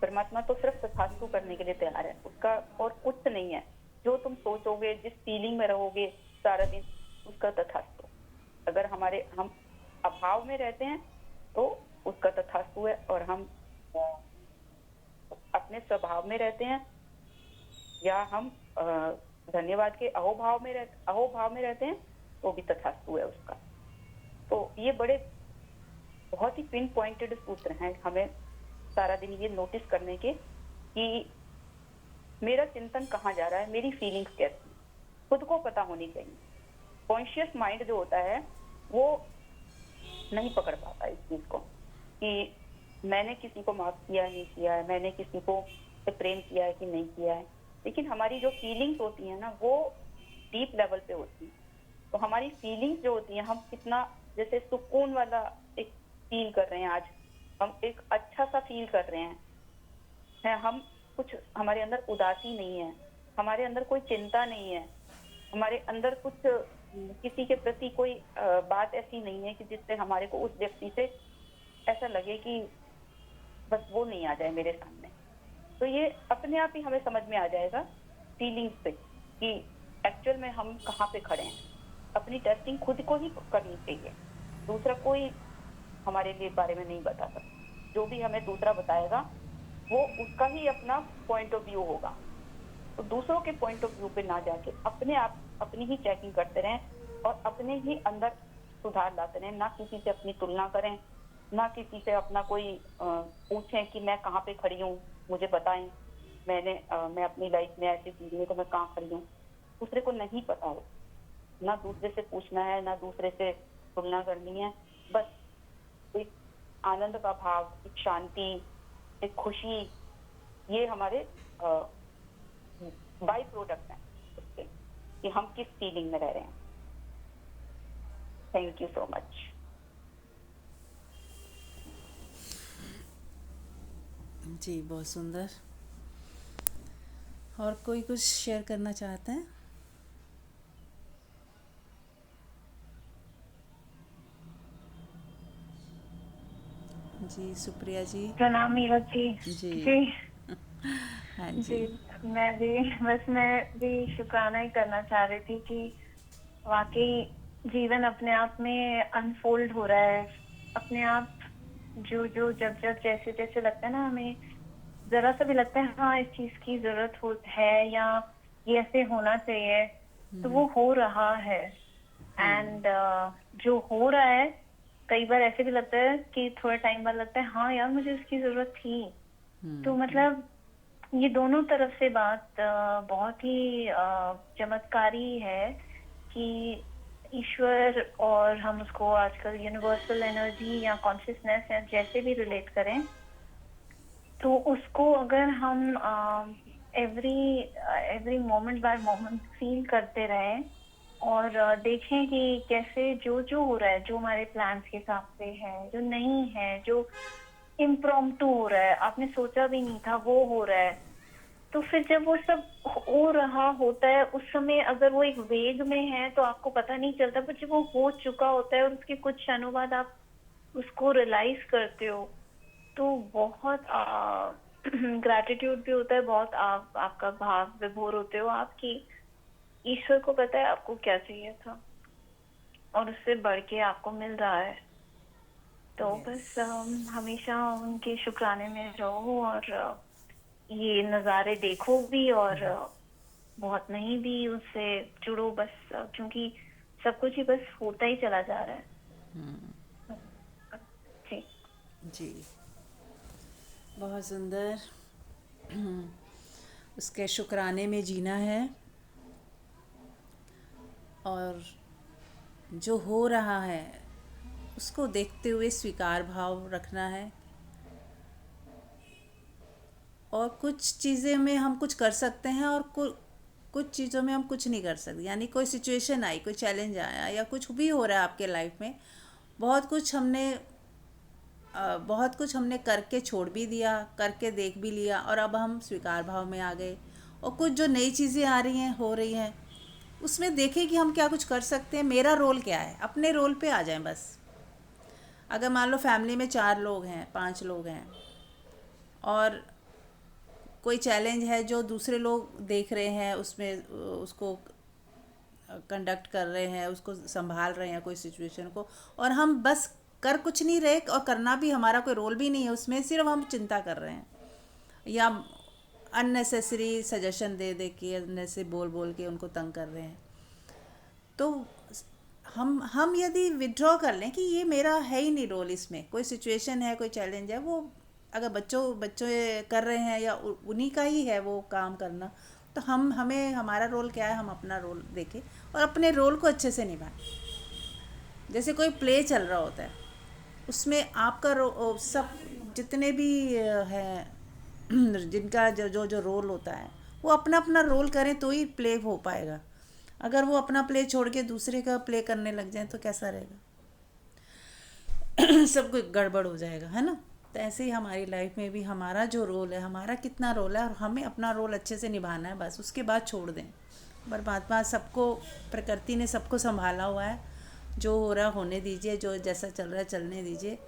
परमात्मा तो सिर्फ तथास्तु करने के लिए तैयार है, उसका और कुछ नहीं है। जो तुम सोचोगे, जिस फीलिंग में रहोगे सारा दिन, उसका तथास्तु। अगर हम अभाव में रहते हैं तो उसका तथास्तु है, और हम अ, अपने स्वभाव में रहते हैं या हम धन्यवाद के अहोभाव में रहते हैं तो भी तथास्तु है उसका। तो ये बड़े बहुत ही पिन पॉइंटेड सूत्र हैं हमें सारा दिन ये नोटिस करने के कि मेरा चिंतन कहाँ जा रहा है, मेरी फीलिंग्स कैसी, खुद को पता होनी चाहिए। कॉन्शियस माइंड जो होता है वो नहीं पकड़ पाता इस चीज को कि मैंने किसी को माफ किया नहीं किया है, मैंने किसी को से प्रेम किया है कि नहीं किया है। लेकिन हमारी जो फीलिंग्स होती है ना, वो डीप लेवल पे होती है। तो हमारी फीलिंग्स जो होती है, हम कितना जैसे सुकून वाला एक फील कर रहे हैं आज, हम एक अच्छा सा फील कर रहे हैं, हम कुछ, हमारे अंदर उदासी नहीं है, हमारे अंदर कोई चिंता नहीं है, हमारे अंदर कुछ किसी के प्रति कोई बात ऐसी नहीं है कि जिससे हमारे को उस व्यक्ति से ऐसा लगे कि बस वो नहीं आ जाए मेरे सामने। तो ये अपने आप ही हमें समझ में आ जाएगा फीलिंग्स से कि एक्चुअल में हम कहाँ पे खड़े हैं। अपनी टेस्टिंग खुद को ही करनी चाहिए, दूसरा कोई हमारे लिए बारे में नहीं बता सकता। जो भी हमें दूसरा बताएगा वो उसका ही अपना पॉइंट ऑफ व्यू होगा। तो दूसरों के पॉइंट ऑफ व्यू पे ना जाके अपने आप अपनी ही चेकिंग करते रहें और अपने ही अंदर सुधार लाते रहें। ना किसी से अपनी तुलना करें, ना किसी से अपना कोई पूछें कि मैं कहाँ पे खड़ी हूँ, मुझे बताएं, मैं अपनी लाइफ में ऐसी चीज में तो मैं कहाँ खड़ी हूँ। दूसरे को नहीं पता हो, ना दूसरे से पूछना है, ना दूसरे से तुलना करनी है। बस एक आनंद का भाव, एक शांति, एक खुशी, ये हमारे बाई प्रोडक्ट है उसके, कि हम किस फीलिंग में रह रहे हैं। Thank you so much. जी, बहुत सुंदर। और कोई कुछ शेयर करना चाहते हैं? जी, सुप्रिया जी। प्रणाम मीरा जी। जी। जी हाँ जी। जी। मैं भी शुक्राना ही करना चाह रही थी कि वाकई जीवन अपने आप में अनफोल्ड हो रहा है अपने आप। जो जो जब जब जैसे जैसे लगता है ना, हमें जरा सा भी लगता है हाँ इस चीज की जरूरत हो है या ये ऐसे होना चाहिए, तो वो हो रहा है। एंड जो हो रहा है, कई बार ऐसे भी लगता है कि थोड़ा टाइम बाद लगता है हाँ यार मुझे उसकी जरूरत थी। तो मतलब ये दोनों तरफ से बात बहुत ही चमत्कारी है कि ईश्वर, और हम उसको आजकल यूनिवर्सल एनर्जी या कॉन्शियसनेस या जैसे भी रिलेट करें, तो उसको अगर हम every every moment bye moment feel करते रहें और देखें कि कैसे जो जो हो रहा है, जो हमारे प्लान्स के हिसाब से है, जो नहीं है, जो इम्प्रॉम्प्टू हो रहा है, आपने सोचा भी नहीं था वो हो रहा है, तो फिर जब वो सब हो रहा होता है उस समय अगर वो एक वेग में है तो आपको पता नहीं चलता, पर जब वो हो चुका होता है और उसके कुछ क्षणों बाद आप उसको रियलाइज करते हो, तो बहुत ग्रैटिट्यूड भी होता है, बहुत आपका भाव विभोर होते हो आपकी। ईश्वर को पता है आपको क्या चाहिए था। और उससे बढ़ के आपको मिल रहा है। तो बस हमेशा उनके शुक्राने में रहो और ये नज़ारे देखो भी और बहुत नहीं भी उससे जुड़ो बस, क्योंकि सब कुछ ही बस होता ही चला जा रहा है। जी जी, बहुत सुंदर। उसके शुक्राने में जीना है और जो हो रहा है उसको देखते हुए स्वीकार भाव रखना है। और कुछ चीज़ें में हम कुछ कर सकते हैं और कुछ चीज़ों में हम कुछ नहीं कर सकते। यानी कोई सिचुएशन आई, कोई चैलेंज आया या कुछ भी हो रहा है आपके लाइफ में, बहुत कुछ हमने करके छोड़ भी दिया, करके देख भी लिया और अब हम स्वीकार भाव में आ गए। और कुछ जो नई चीज़ें आ रही हैं, हो रही हैं, उसमें देखें कि हम क्या कुछ कर सकते हैं, मेरा रोल क्या है, अपने रोल पे आ जाएं बस। अगर मान लो फैमिली में 4 लोग हैं, 5 लोग हैं और कोई चैलेंज है जो दूसरे लोग देख रहे हैं, उसमें उसको कंडक्ट कर रहे हैं, उसको संभाल रहे हैं कोई सिचुएशन को, और हम बस कर कुछ नहीं रहे और करना भी हमारा कोई रोल भी नहीं है उसमें, सिर्फ हम चिंता कर रहे हैं या अननेसेसरी सजेशन दे दे के, अननेसेसरी बोल बोल के उनको तंग कर रहे हैं। तो हम यदि विड्रॉ कर लें कि ये मेरा है ही नहीं रोल, इसमें कोई सिचुएशन है, कोई चैलेंज है, वो अगर बच्चों कर रहे हैं या उन्हीं का ही है वो काम करना, तो हमें हमारा रोल क्या है, हम अपना रोल देखें और अपने रोल को अच्छे से निभाएं। जैसे कोई प्ले चल रहा होता है, उसमें आपका सब जितने भी हैं जिनका जो रोल होता है, वो अपना अपना रोल करें तो ही प्ले हो पाएगा। अगर वो अपना प्ले छोड़ के दूसरे का प्ले करने लग जाए तो कैसा रहेगा? सब कुछ गड़बड़ हो जाएगा, है ना। तो ऐसे ही हमारी लाइफ में भी हमारा जो रोल है, हमारा कितना रोल है और हमें अपना रोल अच्छे से निभाना है, बस उसके बाद छोड़ दें। परमात्मा सबको, प्रकृति ने सबको संभाला हुआ है, जो हो रहा होने दीजिए, जो जैसा चल रहा है चलने दीजिए,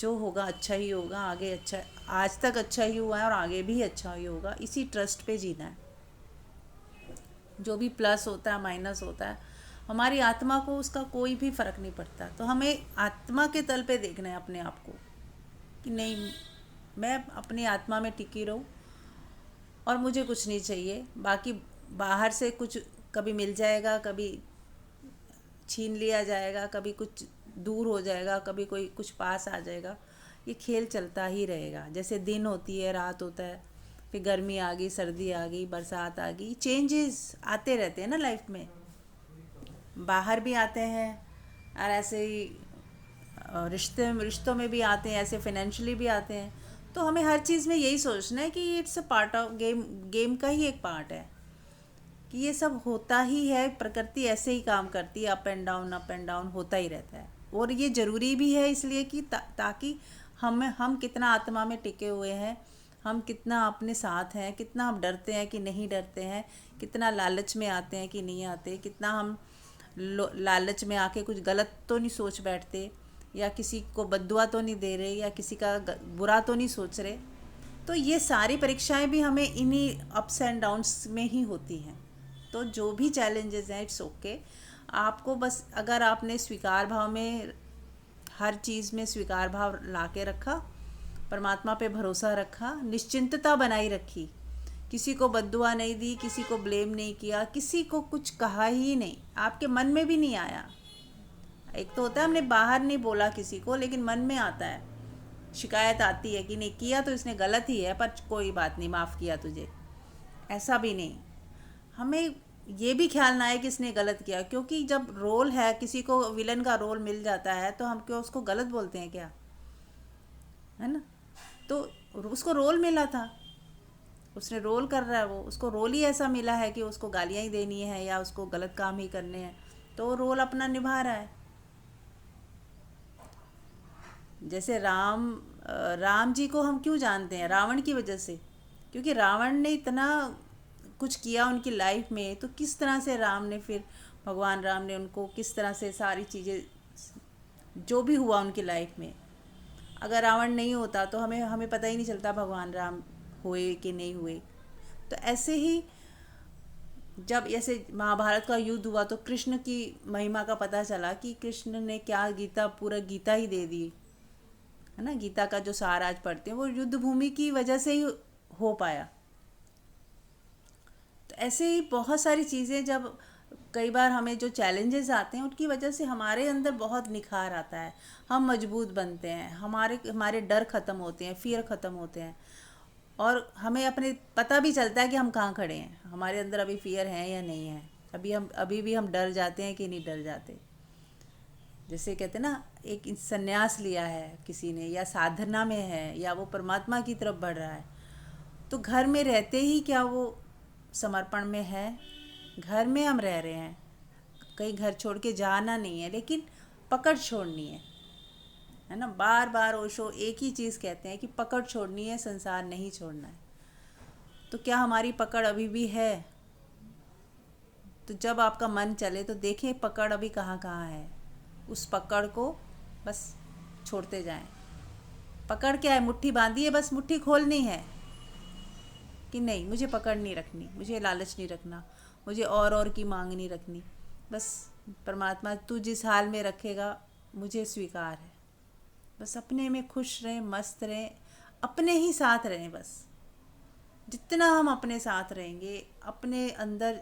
जो होगा अच्छा ही होगा, आगे अच्छा, आज तक अच्छा ही हुआ है और आगे भी अच्छा ही होगा, इसी ट्रस्ट पे जीना है। जो भी प्लस होता है, माइनस होता है, हमारी आत्मा को उसका कोई भी फ़र्क नहीं पड़ता। तो हमें आत्मा के तल पे देखना है अपने आप को कि नहीं, मैं अपनी आत्मा में टिकी रहूं और मुझे कुछ नहीं चाहिए, बाकी बाहर से कुछ कभी मिल जाएगा, कभी छीन लिया जाएगा, कभी कुछ दूर हो जाएगा, कभी कोई कुछ पास आ जाएगा। ये खेल चलता ही रहेगा। जैसे दिन होती है, रात होता है, फिर गर्मी आ गई, सर्दी आ गई, बरसात आ गई, चेंजेस आते रहते हैं ना लाइफ में, बाहर भी आते हैं और ऐसे ही रिश्तों में भी आते हैं, ऐसे फाइनेंशियली भी आते हैं। तो हमें हर चीज़ में यही सोचना है कि it's a part of game का ही एक पार्ट है, कि ये सब होता ही है, प्रकृति ऐसे ही काम करती है, अप एंड डाउन होता ही रहता है। और ये ज़रूरी भी है इसलिए कि ताकि हम कितना आत्मा में टिके हुए हैं, हम कितना अपने साथ हैं, कितना हम डरते हैं कि नहीं डरते हैं, कितना लालच में आते हैं कि नहीं आते, कितना हम लालच में आके कुछ गलत तो नहीं सोच बैठते, या किसी को बद्दुआ तो नहीं दे रहे, या किसी का बुरा तो नहीं सोच रहे। तो ये सारी परीक्षाएं भी हमें इन्हीं अप्स एंड डाउन्स में ही होती हैं। तो जो भी चैलेंजेस हैं, इट्स ओके। आपको बस, अगर आपने स्वीकार भाव में, हर चीज़ में स्वीकार भाव ला के रखा, परमात्मा पे भरोसा रखा, निश्चिंतता बनाई रखी, किसी को बद्दुआ नहीं दी, किसी को ब्लेम नहीं किया, किसी को कुछ कहा ही नहीं, आपके मन में भी नहीं आया। एक तो होता है हमने बाहर नहीं बोला किसी को, लेकिन मन में आता है, शिकायत आती है कि नहीं किया तो इसने गलत ही है, पर कोई बात नहीं, माफ़ किया तुझे, ऐसा भी नहीं। हमें ये भी ख्याल ना है कि इसने गलत किया, क्योंकि जब रोल है, किसी को विलन का रोल मिल जाता है तो हम क्यों उसको गलत बोलते हैं क्या, है ना। तो उसको रोल मिला था, उसने रोल कर रहा है, वो उसको रोल ही ऐसा मिला है कि उसको गालियाँ ही देनी है या उसको गलत काम ही करने हैं, तो वो रोल अपना निभा रहा है। जैसे राम जी को हम क्यों जानते हैं? रावण की वजह से, क्योंकि रावण ने इतना कुछ किया उनकी लाइफ में, तो किस तरह से भगवान राम ने उनको किस तरह से सारी चीज़ें, जो भी हुआ उनकी लाइफ में, अगर रावण नहीं होता तो हमें पता ही नहीं चलता भगवान राम हुए कि नहीं हुए। तो ऐसे ही जब ऐसे महाभारत का युद्ध हुआ तो कृष्ण की महिमा का पता चला कि कृष्ण ने क्या गीता, पूरा गीता ही दे दी, है ना। गीता का जो सार आज पढ़ते हैं वो युद्ध भूमि की वजह से ही हो पाया। तो ऐसे ही बहुत सारी चीज़ें, जब कई बार हमें जो चैलेंजेस आते हैं उनकी वजह से हमारे अंदर बहुत निखार आता है, हम मजबूत बनते हैं, हमारे हमारे डर ख़त्म होते हैं, फियर ख़त्म होते हैं, और हमें अपने पता भी चलता है कि हम कहाँ खड़े हैं, हमारे अंदर अभी फियर है या नहीं है, अभी भी हम डर जाते हैं कि नहीं डर जाते। जैसे कहते हैं ना, एक संन्यास लिया है किसी ने, या साधना में है, या वो परमात्मा की तरफ बढ़ रहा है, तो घर में रहते ही क्या वो समर्पण में है? घर में हम रह रहे हैं, कहीं घर छोड़ के जाना नहीं है, लेकिन पकड़ छोड़नी है ना। बार बार ओशो एक ही चीज़ कहते हैं कि पकड़ छोड़नी है, संसार नहीं छोड़ना है। तो क्या हमारी पकड़ अभी भी है? तो जब आपका मन चले तो देखें पकड़ अभी कहाँ कहाँ है, उस पकड़ को बस छोड़ते जाएं। पकड़ क्या है? मुट्ठी बांधी है, बस मुट्ठी खोलनी है कि नहीं, मुझे पकड़ नहीं रखनी, मुझे लालच नहीं रखना, मुझे और की मांग नहीं रखनी। बस परमात्मा तू जिस हाल में रखेगा मुझे स्वीकार है। बस अपने में खुश रहें, मस्त रहें, अपने ही साथ रहें। बस जितना हम अपने साथ रहेंगे, अपने अंदर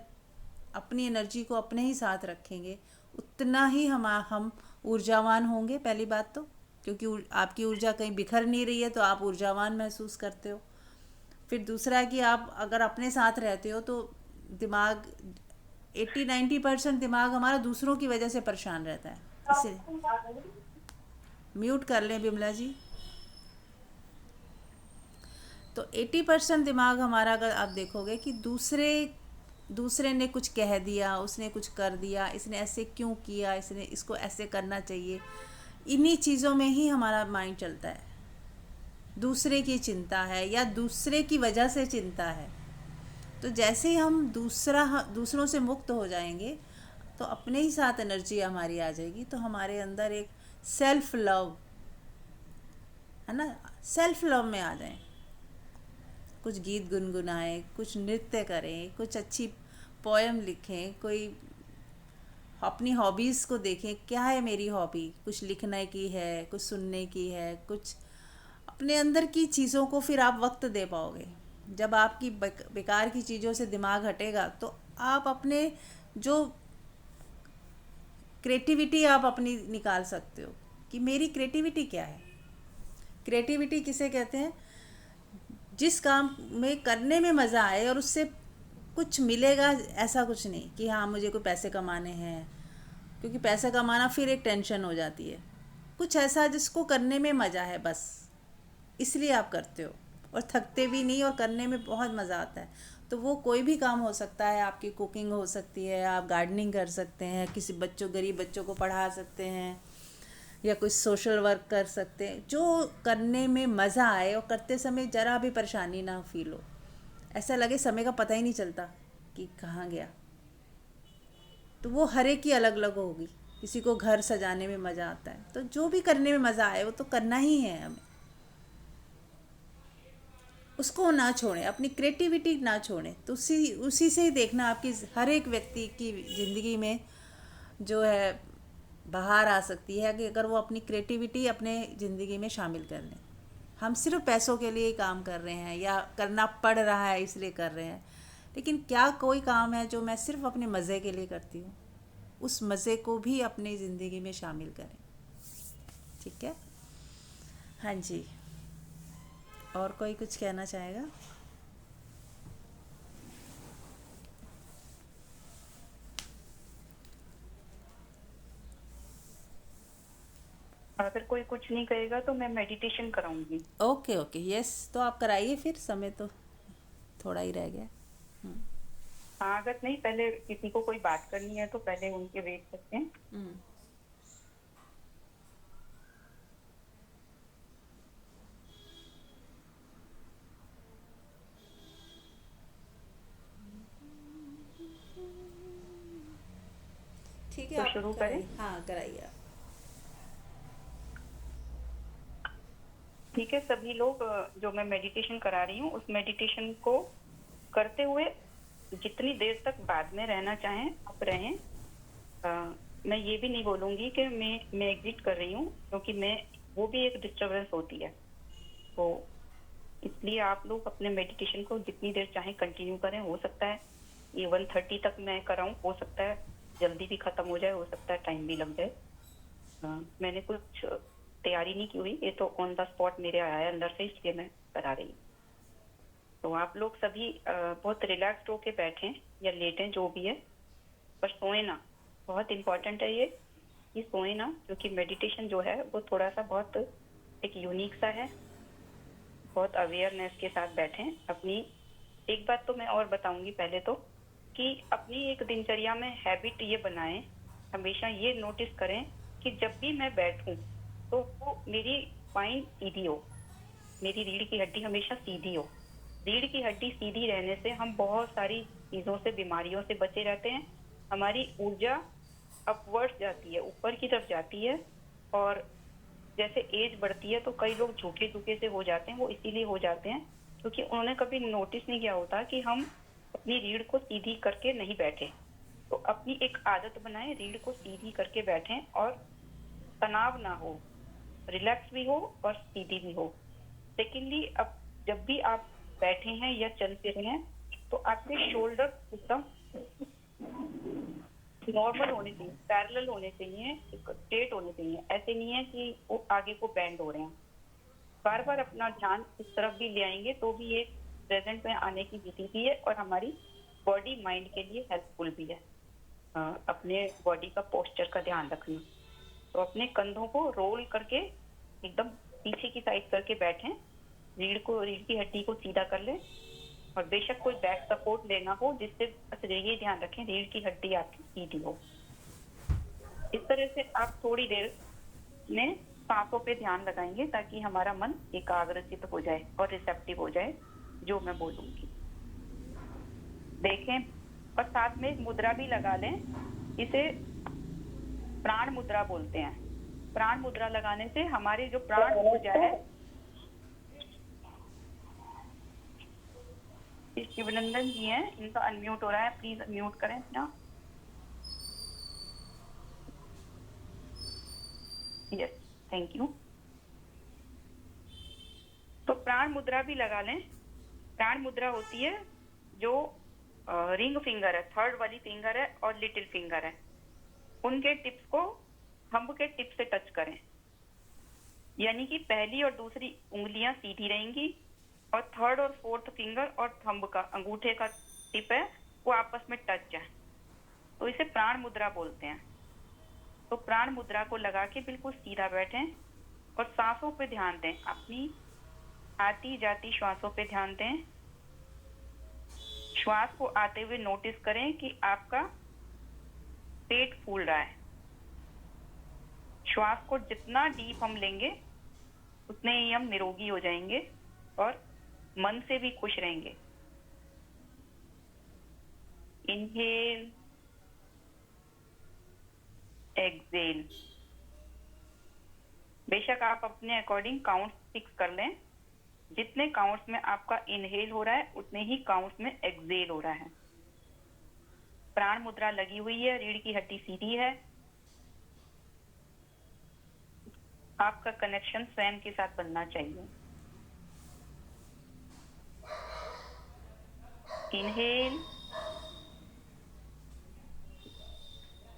अपनी एनर्जी को अपने ही साथ रखेंगे, उतना ही हम ऊर्जावान होंगे। पहली बात तो, क्योंकि आपकी ऊर्जा कहीं बिखर नहीं रही है तो आप ऊर्जावान महसूस करते हो। फिर दूसरा है कि आप अगर अपने साथ रहते हो तो दिमाग 80-90% दिमाग हमारा दूसरों की वजह से परेशान रहता है। इसलिए म्यूट कर लें बिमला जी। तो 80% दिमाग हमारा, अगर आप देखोगे कि दूसरे ने कुछ कह दिया, उसने कुछ कर दिया, इसने ऐसे क्यों किया, इसने इसको ऐसे करना चाहिए, इन्हीं चीज़ों में ही हमारा माइंड चलता है। दूसरे की चिंता है या दूसरे की वजह से चिंता है। तो जैसे ही हम दूसरों से मुक्त हो जाएंगे तो अपने ही साथ एनर्जी हमारी आ जाएगी। तो हमारे अंदर एक सेल्फ लव, है ना, सेल्फ लव में आ जाएं। कुछ गीत गुनगुनाएं, कुछ नृत्य करें, कुछ अच्छी पोएम लिखें, कोई अपनी हॉबीज़ को देखें, क्या है मेरी हॉबी, कुछ लिखने की है, कुछ सुनने की है, कुछ अपने अंदर की चीज़ों को फिर आप वक्त दे पाओगे। जब आपकी बेकार की चीज़ों से दिमाग हटेगा तो आप अपने जो क्रिएटिविटी आप अपनी निकाल सकते हो कि मेरी क्रिएटिविटी क्या है। क्रिएटिविटी किसे कहते हैं? जिस काम में करने में मज़ा आए और उससे कुछ मिलेगा, ऐसा कुछ नहीं कि हाँ मुझे कोई पैसे कमाने हैं, क्योंकि पैसे कमाना फिर एक टेंशन हो जाती है। कुछ ऐसा जिसको करने में मज़ा है, बस इसलिए आप करते हो और थकते भी नहीं और करने में बहुत मज़ा आता है। तो वो कोई भी काम हो सकता है, आपकी कुकिंग हो सकती है, आप गार्डनिंग कर सकते हैं, किसी गरीब बच्चों को पढ़ा सकते हैं, या कोई सोशल वर्क कर सकते हैं। जो करने में मज़ा आए और करते समय ज़रा भी परेशानी ना फील हो, ऐसा लगे समय का पता ही नहीं चलता कि कहाँ गया। तो वो हर एक की अलग अलग होगी। किसी को घर सजाने में मज़ा आता है, तो जो भी करने में मज़ा आए वो तो करना ही है हमें। उसको ना छोड़ें, अपनी क्रिएटिविटी ना छोड़ें। तो उसी से ही देखना आपकी हर एक व्यक्ति की ज़िंदगी में जो है बाहर आ सकती है, कि अगर वो अपनी क्रिएटिविटी अपने ज़िंदगी में शामिल कर लें। हम सिर्फ पैसों के लिए ही काम कर रहे हैं या करना पड़ रहा है इसलिए कर रहे हैं, लेकिन क्या कोई काम है जो मैं सिर्फ अपने मज़े के लिए करती हूँ? उस मज़े को भी अपनी ज़िंदगी में शामिल करें। ठीक है? हाँ जी, और कोई कुछ कहना चाहेगा? अगर कोई कुछ नहीं कहेगा तो मैं मेडिटेशन कराऊंगी। ओके ओके, यस, तो आप कराइए फिर, समय तो थोड़ा ही रह गया। हाँ, अगर नहीं पहले किसी को कोई बात करनी है तो पहले उनके वेट करते हैं। ठीक है, तो आप शुरू कराइए। करें? हाँ कराइए आप। ठीक है, सभी लोग जो मैं मेडिटेशन करा रही हूँ उस मेडिटेशन को करते हुए जितनी देर तक बाद में रहना चाहें आप रहें। मैं ये भी नहीं बोलूंगी कि मैं एग्जिट कर रही हूँ, क्योंकि मैं वो भी एक डिस्टरबेंस होती है। तो इसलिए आप लोग अपने मेडिटेशन को जितनी देर चाहें कंटिन्यू करें। हो सकता है ये 1:30 तक मैं कराऊं, हो सकता है जल्दी भी खत्म हो जाए, हो सकता है टाइम भी लग जाए। मैंने कुछ तैयारी नहीं की हुई, ये तो ऑन द स्पॉट मेरे आया है अंदर से, इसलिए मैं करा रही हूँ। तो आप लोग सभी बहुत रिलैक्स्ड होके बैठें या लेटें, जो भी है, पर सोए ना। बहुत इम्पोर्टेंट है ये कि सोए ना, क्योंकि मेडिटेशन जो है वो थोड़ा सा बहुत एक यूनिक सा है। बहुत अवेयरनेस के साथ बैठें अपनी। एक बात तो मैं और बताऊंगी पहले तो, कि अपनी एक दिनचर्या में हैबिट ये बनाएं, हमेशा ये नोटिस करें कि जब भी मैं बैठूं तो वो मेरी स्पाइन सीधी हो, मेरी रीढ़ की हड्डी हमेशा सीधी हो। रीढ़ की हड्डी सीधी रहने से हम बहुत सारी चीजों से, बीमारियों से बचे रहते हैं। हमारी ऊर्जा अपवर्ड जाती है, ऊपर की तरफ जाती है। और जैसे एज बढ़ती है तो कई लोग झुके झुके से हो जाते हैं, वो इसीलिए हो जाते हैं क्योंकि उन्होंने कभी नोटिस नहीं किया होता कि हम अपनी रीढ़ को सीधी करके नहीं बैठे। तो अपनी एक आदत बनाएं, रीढ़ को सीधी करके बैठें और तनाव ना हो, रिलैक्स भी हो और सीधी भी हो। सेकेंडली, अब जब भी आप बैठे हैं या चल फिर रहे हैं तो आपके शोल्डर एकदम नॉर्मल होने चाहिए, पैरेलल होने चाहिए, स्ट्रेट होने चाहिए। ऐसे नहीं है कि वो आगे को बेंड हो रहे हैं। बार बार अपना ध्यान इस तरफ भी ले आएंगे तो भी ये प्रेजेंट में आने की विधि भी है और हमारी बॉडी माइंड के लिए हेल्पफुल भी है। अपने बॉडी का पोस्चर का ध्यान रखना। तो अपने कंधों को रोल करके एकदम पीछे की साइड करके बैठें, रीढ़ की हड्डी को सीधा कर लें। और बेशक कोई बैक सपोर्ट लेना हो, जिससे बस ये ध्यान रखें रीढ़ की हड्डी आपकी सीधी हो। इस तरह से आप थोड़ी देर में सांसों पे ध्यान लगाएंगे ताकि हमारा मन एकाग्रचित हो जाए और रिसेप्टिव हो जाए जो मैं बोलूंगी। देखें, और साथ में एक मुद्रा भी लगा लें, इसे प्राण मुद्रा बोलते हैं। प्राण मुद्रा लगाने से हमारी जो प्राण ऊर्जा है, शिवनंदन जी हैं, इनका अनम्यूट हो रहा है, प्लीज अनम्यूट करें अपना। Yes, thank you. तो प्राण मुद्रा भी लगा लें। प्राण मुद्रा होती है जो रिंग फिंगर है, थर्ड वाली फिंगर है और लिटिल फिंगर है, उनके टिप्स को थंब के टिप से टच करें। यानी कि पहली और दूसरी उंगलियां सीधी रहेंगी और थर्ड और फोर्थ फिंगर और थंब का, अंगूठे का टिप है, वो आपस में टच है। तो इसे प्राण मुद्रा बोलते हैं। तो प्राण मुद्रा को लगा के बिल्कुल सीधा बैठें और सांसों पे ध्यान दें। अपनी आती जाती श्वासों पे ध्यान दें। श्वास को आते हुए नोटिस करें कि आपका पेट फूल रहा है। श्वास को जितना डीप हम लेंगे उतने ही हम निरोगी हो जाएंगे और मन से भी खुश रहेंगे। Inhale, exhale. बेशक आप अपने अकॉर्डिंग काउंट फिक्स कर लें। जितने काउंट्स में आपका इनहेल हो रहा है उतने ही काउंट्स में एक्सेल हो रहा है। प्राण मुद्रा लगी हुई है, रीढ़ की हड्डी सीधी है। आपका कनेक्शन स्वयं के साथ बनना चाहिए। Inhale,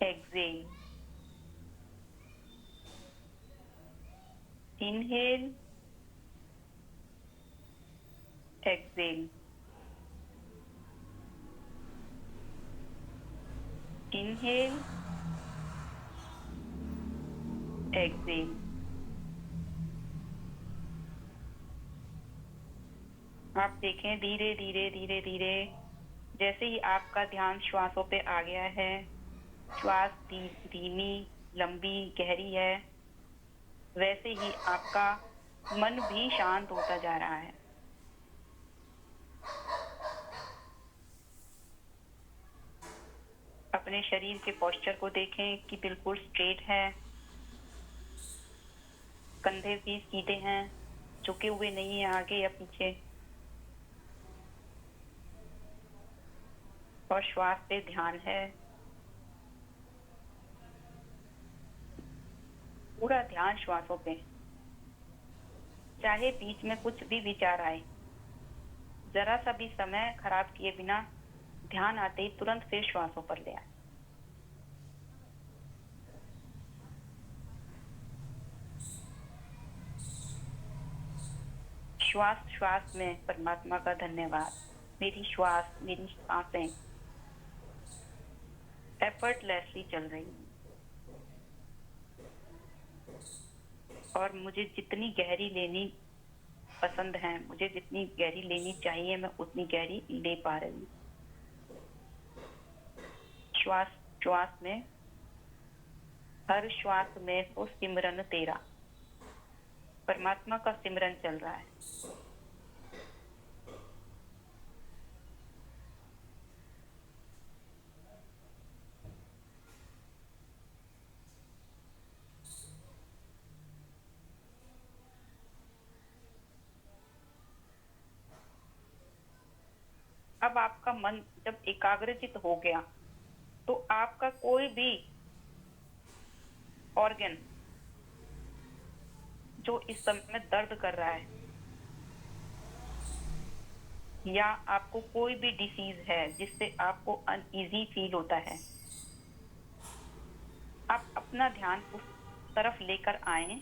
exhale, inhale, exhale, inhale, exhale. आप देखें धीरे धीरे धीरे धीरे जैसे ही आपका ध्यान श्वासों पे आ गया है, श्वास धीमी, लंबी, गहरी है, वैसे ही आपका मन भी शांत होता जा रहा है। अपने शरीर के पोस्चर को देखें कि बिल्कुल स्ट्रेट है, कंधे भी सीधे हैं, झुके हुए नहीं है आगे या पीछे। और श्वास पे ध्यान है। पूरा ध्यान श्वासों पे। चाहे बीच में कुछ भी विचार आए, जरा सा भी समय खराब किए बिना ध्यान आते ही तुरंत फिर श्वासों पर ले आए। श्वास श्वास में परमात्मा का धन्यवाद। मेरी श्वास, मेरी सांसें एफर्टलेसली चल रही हैं और मुझे जितनी गहरी लेनी पसंद है, मुझे जितनी गहरी लेनी चाहिए, मैं उतनी गहरी ले पा रही हूँ। श्वास श्वास में, हर श्वास में वो सिमरन तेरा, परमात्मा का सिमरन चल रहा है। अब आपका मन जब एकाग्रचित हो गया तो आपका कोई भी ऑर्गन जो इस समय दर्द कर रहा है या आपको कोई भी डिसीज है जिससे आपको अनईजी फील होता है, आप अपना ध्यान उस तरफ लेकर आए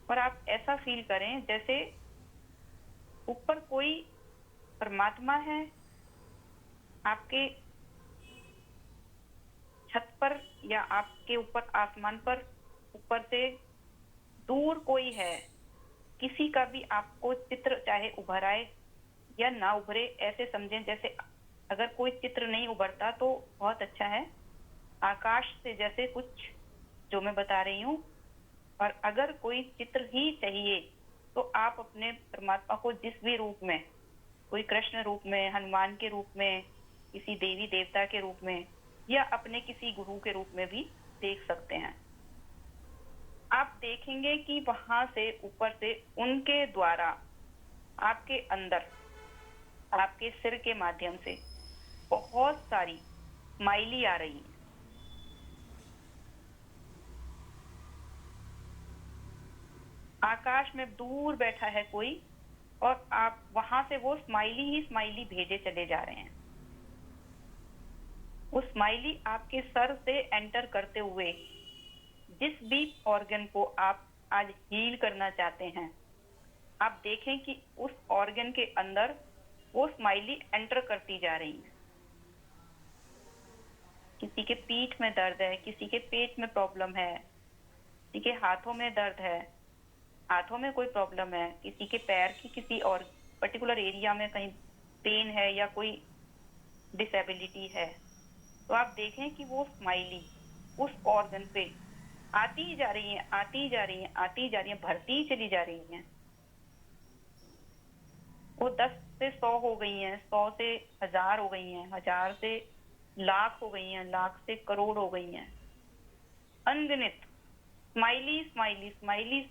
और आप ऐसा फील करें जैसे ऊपर कोई परमात्मा है, आपके छत पर या आपके ऊपर आसमान पर ऊपर से दूर कोई है। किसी का भी आपको चित्र चाहे उभर आए या ना उभरे, ऐसे समझें जैसे अगर कोई चित्र नहीं उभरता तो बहुत अच्छा है, आकाश से जैसे कुछ जो मैं बता रही हूँ। और अगर कोई चित्र ही चाहिए तो आप अपने परमात्मा को जिस भी रूप में, कोई कृष्ण रूप में, हनुमान के रूप में, किसी देवी देवता के रूप में या अपने किसी गुरु के रूप में भी देख सकते हैं। आप देखेंगे कि वहां से ऊपर से उनके द्वारा आपके अंदर, आपके सिर के माध्यम से बहुत सारी स्माइली आ रही है। आकाश में दूर बैठा है कोई और आप वहां से वो स्माइली ही स्माइली भेजे चले जा रहे हैं। वो स्माइली आपके सर से एंटर करते हुए जिस भी ऑर्गन को आप आज हील करना चाहते हैं, आप देखें कि उस ऑर्गन के अंदर वो स्माइली एंटर करती जा रही है। किसी के पीठ में दर्द है, किसी के पेट में प्रॉब्लम है, किसी के हाथों में दर्द है, हाथों में कोई प्रॉब्लम है, किसी के पैर की किसी और पर्टिकुलर एरिया में कहीं पेन है या कोई डिसेबिलिटी है, तो आप देखें कि वो स्माइली उस ऑर्गन पे आती ही जा रही है, आती ही जा रही है, आती ही जा रही है, भरती ही चली जा रही है। वो 10 से 100 हो गई हैं, 100 से 1000 हो गई हैं, 1000 से लाख हो गई हैं, लाख से करोड़ हो गई हैं। अनगिनत स्माइली स्माइली स्माइली,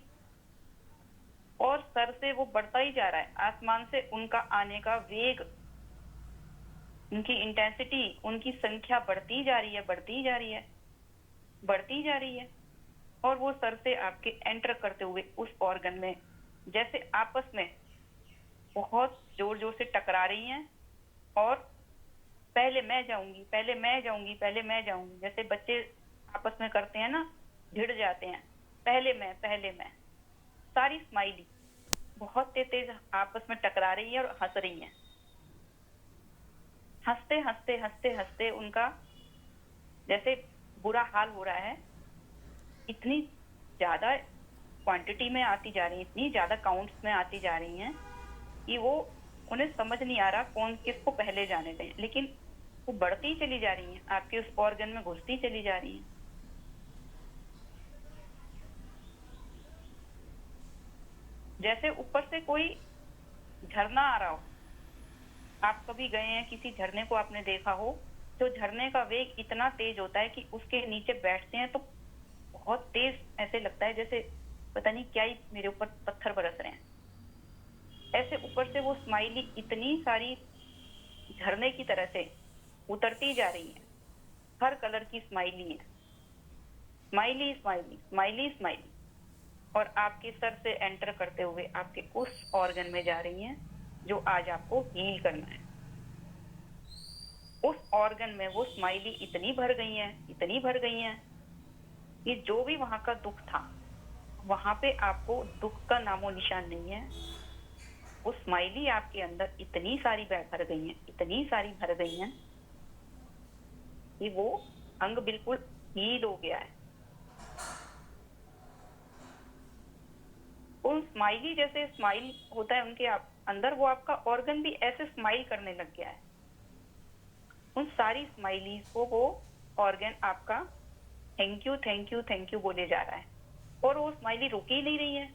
और सर से वो बढ़ता ही जा रहा है। आसमान से उनका आने का वेग, उनकी इंटेंसिटी, उनकी संख्या बढ़ती जा रही है, बढ़ती जा रही है, बढ़ती जा रही है। और वो सर से आपके एंटर करते हुए उस ऑर्गन में जैसे आपस में बहुत जोर जोर से टकरा रही हैं और पहले मैं जाऊंगी, पहले मैं जाऊंगी, पहले मैं जाऊंगी, जैसे बच्चे आपस में करते हैं ना, भिड़ जाते हैं, पहले मैं, पहले मैं। सारी स्माइली बहुत तेज तेज आपस में टकरा रही है और हंस रही हैं। हंसते हंसते हंसते हंसते उनका जैसे बुरा हाल हो रहा है, इतनी ज्यादा क्वांटिटी में आती जा रही है, इतनी ज्यादा काउंट्स में आती जा रही हैं कि वो उन्हें समझ नहीं आ रहा कौन किसको पहले जाने दें, लेकिन वो बढ़ती चली जा रही हैं, आपके उस ऑर्गन में घुसती चली जा रही हैं। जैसे ऊपर से कोई झरना आ रहा हो। आप कभी गए हैं, किसी झरने को आपने देखा हो, तो झरने का वेग इतना तेज होता है कि उसके नीचे बैठते हैं तो बहुत तेज ऐसे लगता है जैसे पता नहीं क्या ही मेरे ऊपर पत्थर बरस रहे हैं। ऐसे ऊपर से वो स्माइली इतनी सारी झरने की तरह से उतरती जा रही है। हर कलर की स्माइली है, स्माइली स्माइली स्माइली स्माइली, और आपके सर से एंटर करते हुए आपके उस ऑर्गन में जा रही हैं जो आज आपको हील करना है। उस ऑर्गन में वो स्माइली इतनी भर गई हैं, इतनी भर गई हैं कि जो भी वहां का दुख था, वहां पे आपको दुख का नामो निशान नहीं है। वो स्माइली आपके अंदर इतनी सारी भर गई हैं, इतनी सारी भर गई हैं कि वो अंग बिल्कुल हील हो गया है। उन स्माइली जैसे स्माइल होता है उनके अंदर, वो आपका ऑर्गन भी ऐसे स्माइल करने लग गया है। उन सारी स्माइलीज को वो ऑर्गन आपका thank you thank you thank you बोले जा रहा है। और वो स्माइली रुक ही नहीं रही है,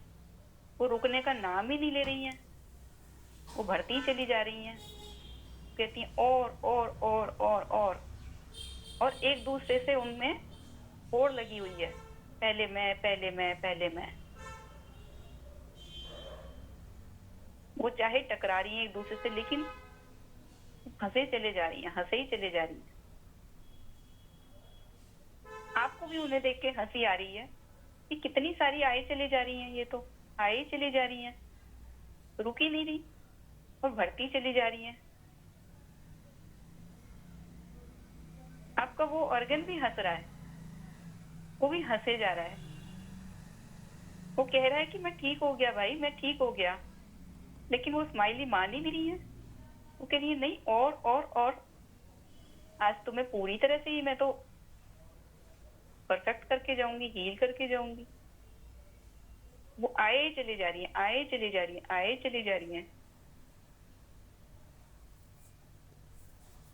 वो रुकने का नाम ही नहीं ले रही है, वो बढ़ती चली जा रही हैं। कहती हैं और एक दूसरे से उनमें होड़ लगी हुई है, पहले मैं पहले मैं पहले मैं। वो चाहे टकरा रही हैं एक दूसरे से, लेकिन हंसे चले जा रही हैं, हंसे ही चले जा रही हैं। आपको भी उन्हें देख के हंसी आ रही है कि कितनी सारी आए चले जा रही हैं, ये तो आए चली जा रही हैं, रुक ही नहीं रही और बढ़ती चली जा रही हैं। आपका वो ऑर्गन भी हंस रहा है, वो भी हंसे जा रहा है। वो कह रहा है कि मैं ठीक हो गया भाई, मैं ठीक हो गया, लेकिन वो स्माइली मान ही नहीं रही है। वो कह रही है नहीं, और आज तुम्हें पूरी तरह से ही मैं तो परफेक्ट करके जाऊंगी, हील करके जाऊंगी। वो आए चली जा रही है, आए चली जा रही है, आए चली जा रही है।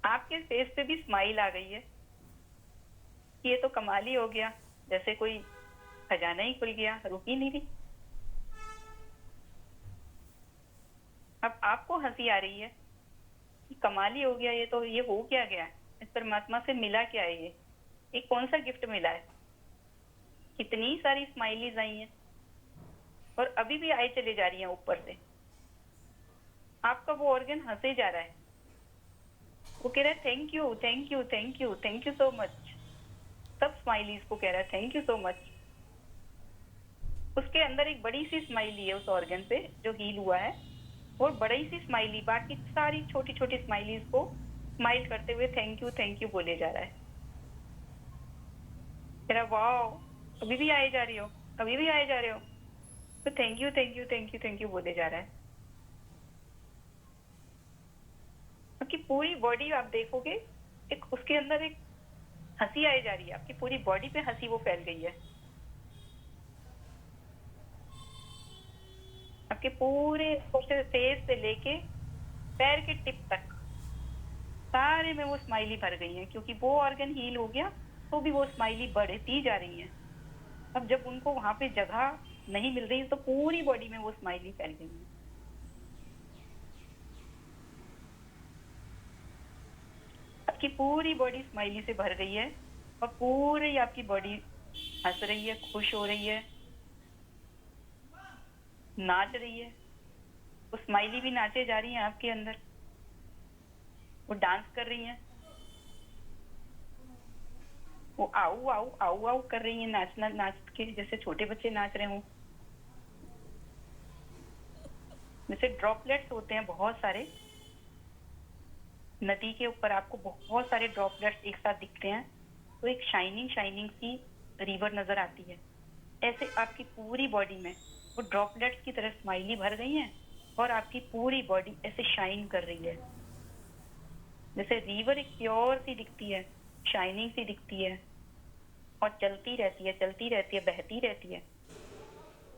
आपके फेस पे भी स्माइल आ गई है कि ये तो कमाल ही हो गया, जैसे कोई खजाना ही खुल गया, रुक ही नहीं रही। अब आपको हंसी आ रही है कि कमाल ही हो गया, ये तो ये हो क्या गया, इस परमात्मा से मिला क्या है, ये कौन सा गिफ्ट मिला है। कितनी सारी स्माइलीज आई हैं और अभी भी आई चली जा रही हैं ऊपर से। आपका वो ऑर्गन हंसे जा रहा है, वो कह रहा है thank you thank you thank you thank you so much. सब स्माइलीज को कह रहा है थैंक यू सो मच। उसके अंदर एक बड़ी सी स्माइली है उस ऑर्गन पे जो हील हुआ है, और बड़ी सी स्माइली बाकी सारी छोटी छोटी स्माइलीज को स्माइल करते हुए थैंक यू बोले जा रहा है। कह रहा वाह, अभी भी आए जा रही हो, अभी भी आए जा रहे हो, तो thank you thank you thank you thank you बोले जा रहा है। आपकी पूरी बॉडी आप देखोगे, एक उसके अंदर एक हंसी आई जा रही है, आपकी पूरी बॉडी पे हंसी वो फैल गई है। आपके पूरे फेस से लेके पैर के टिप तक सारे में वो स्माइली भर गई है, क्योंकि वो ऑर्गन हील हो गया तो भी वो स्माइली बढ़ती जा रही है। अब जब उनको वहां पे जगह नहीं मिल रही तो पूरी बॉडी में वो स्माइली फैल गई है। आपकी पूरी बॉडी स्माइली से भर गई है और पूरी आपकी बॉडी हंस रही है, खुश हो रही है, नाच रही है। वो स्माइली भी नाचे जा रही है आपके अंदर, वो डांस कर रही हैं, वो आऊ आऊ आऊ आऊ कर रही हैं, नाचना नाच के जैसे छोटे बच्चे नाच रहे हों। जैसे ड्रॉपलेट्स होते हैं बहुत सारे, नदी के ऊपर आपको बहुत सारे ड्रॉपलेट्स एक साथ दिखते हैं, तो एक शाइनिंग शाइनिंग सी रिवर नजर आती है। ऐसे आपकी पूरी बॉडी में वो ड्रॉपलेट्स की तरह स्माइली भर गई हैं और आपकी पूरी बॉडी ऐसे शाइन कर रही है, जैसे रिवर एक प्योर सी दिखती है, शाइनिंग सी दिखती है और चलती रहती है, चलती रहती है, बहती रहती है।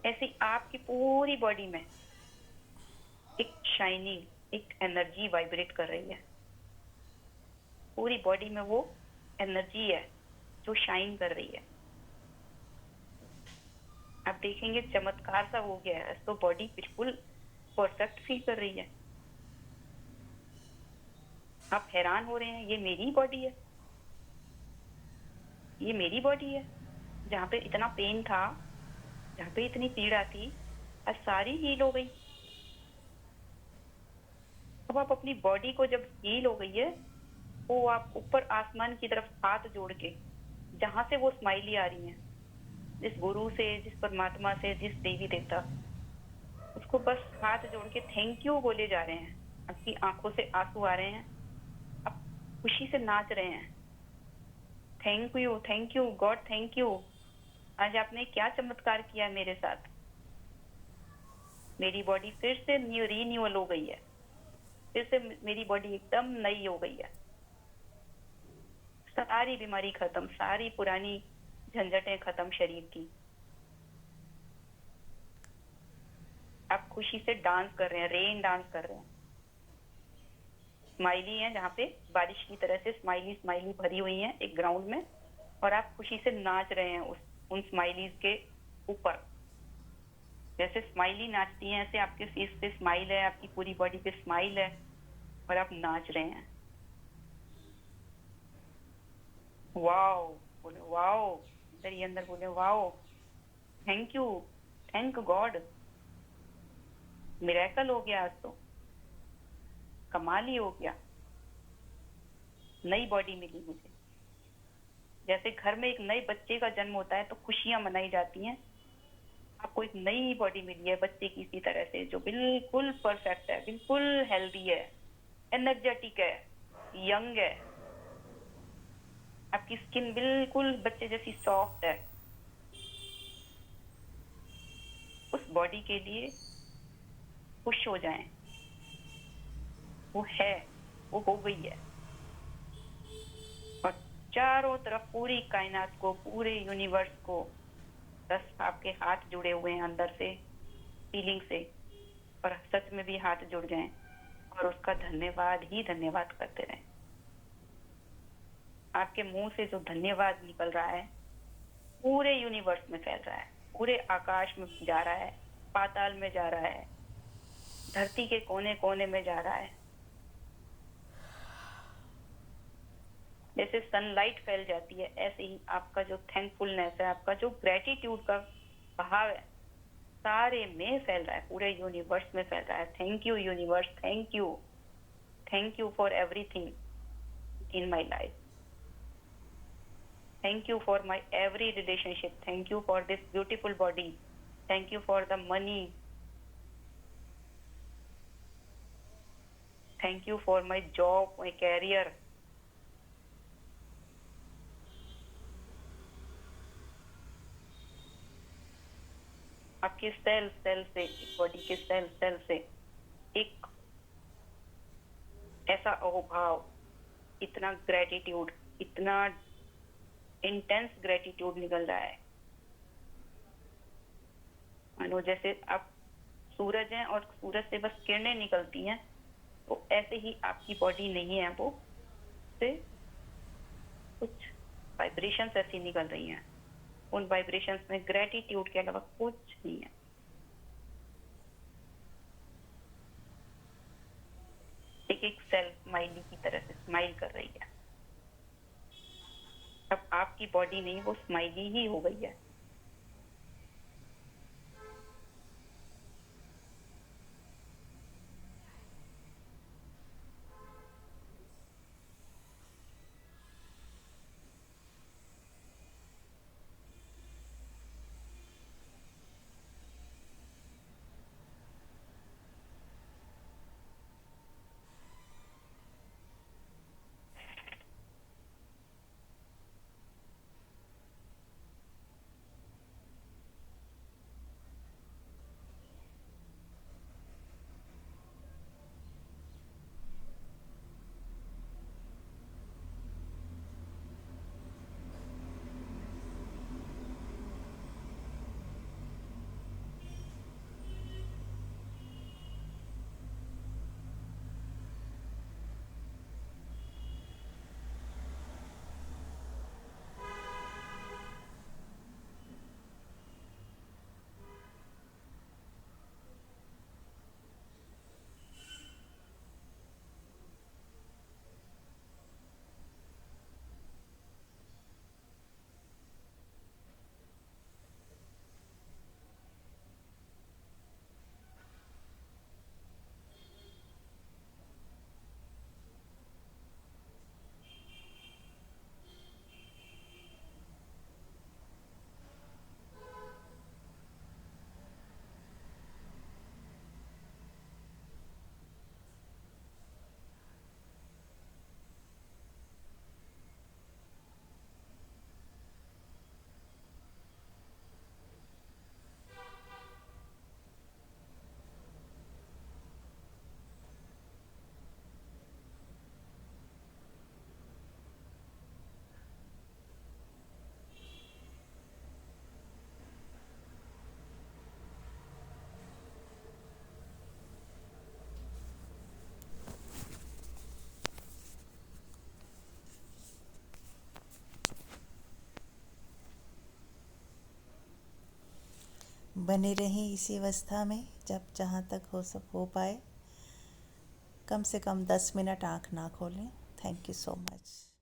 ऐसी आपकी पूरी बॉडी में एक शाइनिंग, एक एनर्जी वाइब्रेट कर रही है। पूरी बॉडी में वो एनर्जी है जो शाइन कर रही है। आप देखेंगे चमत्कार सा हो गया है, तो बॉडी बिल्कुल परफेक्ट फील कर रही है। आप हैरान हो रहे हैं, ये मेरी बॉडी है, ये मेरी बॉडी है। जहाँ पे इतना पेन था, जहाँ पे इतनी पीड़ा थी, आज सारी हील हो गई। अब आप अपनी बॉडी को जब हील हो गई है, वो आप ऊपर आसमान की तरफ हाथ जोड़ के, जहां से वो स्माइली आ रही है, जिस गुरु से, जिस परमात्मा से, जिस देवी देवता, उसको बस हाथ जोड़ के थैंक यू बोले जा रहे हैं। आपकी आंखों से आंसू आ रहे हैं, आप खुशी से नाच रहे हैं। Thank you God, thank you. आज आपने क्या चमत्कार किया मेरे साथ। मेरी बॉडी फिर से रीन्यूअल हो गई है, फिर से मेरी बॉडी एकदम नई हो गई है। सारी बीमारी खत्म, सारी पुरानी झंझटें खत्म शरीर की। आप खुशी से डांस कर रहे हैं, रेन डांस कर रहे हैं। स्माइली है, जहाँ पे बारिश की तरह से स्माइली स्माइली भरी हुई है एक ग्राउंड में, और आप खुशी से नाच रहे हैं उन स्माइलीज के ऊपर। जैसे स्माइली नाचती हैं, ऐसे आपके फेस पे स्माइल है, आपकी पूरी बॉडी पे स्माइल है, और आप नाच रहे हैं। वाओ बोले, वाओ अंदर ही अंदर बोले, wow thank you, thank God. Miracle हो गया, आज तो कमाल ही हो गया। नई बॉडी मिली मुझे। जैसे घर में एक नए बच्चे का जन्म होता है तो खुशियां मनाई जाती हैं, आपको एक नई बॉडी मिली है बच्चे की, इसी तरह से, जो बिल्कुल परफेक्ट है, बिल्कुल हेल्दी है, एनर्जेटिक है, यंग है। आपकी स्किन बिल्कुल बच्चे जैसी सॉफ्ट है। उस बॉडी के लिए खुश हो जाएं। वो है, वो हो गई है। और चारों तरफ पूरी कायनात को, पूरे यूनिवर्स को, बस आपके हाथ जुड़े हुए हैं अंदर से, फीलिंग से, और सच में भी हाथ जुड़ जाएं और उसका धन्यवाद ही धन्यवाद करते रहें। आपके मुंह से जो धन्यवाद निकल रहा है, पूरे यूनिवर्स में फैल रहा है, पूरे आकाश में जा रहा है, पाताल में जा रहा है, धरती के कोने कोने में जा रहा है। जैसे सनलाइट फैल जाती है, ऐसे ही आपका जो थैंकफुलनेस है, आपका जो ग्रेटिट्यूड का भाव है, सारे में फैल रहा है, पूरे यूनिवर्स में फैल रहा है। Thank you universe, thank you for everything in my life. Thank you for my every relationship. Thank you for this beautiful body. Thank you for the money. Thank you for my job, my career. आपके cell से, body के cell से एक ऐसा अहोभाव, इतना gratitude, इतना intense gratitude निकल रहा है, मानो जैसे आप सूरज हैं और सूरज से बस किरणें निकलती हैं, तो ऐसे ही आपकी बॉडी नहीं है, वो से कुछ वाइब्रेशंस ऐसी निकल रही हैं। उन वाइब्रेशंस में ग्रेटिट्यूड के अलावा कुछ नहीं है। एक सेल स्माइली की तरह से स्माइल कर रही है। अब आपकी बॉडी नहीं, वो स्माइली ही हो गई है। बने रहें इसी अवस्था में जब जहाँ तक हो पाए। कम से कम 10 मिनट आँख ना खोलें। Thank you so much.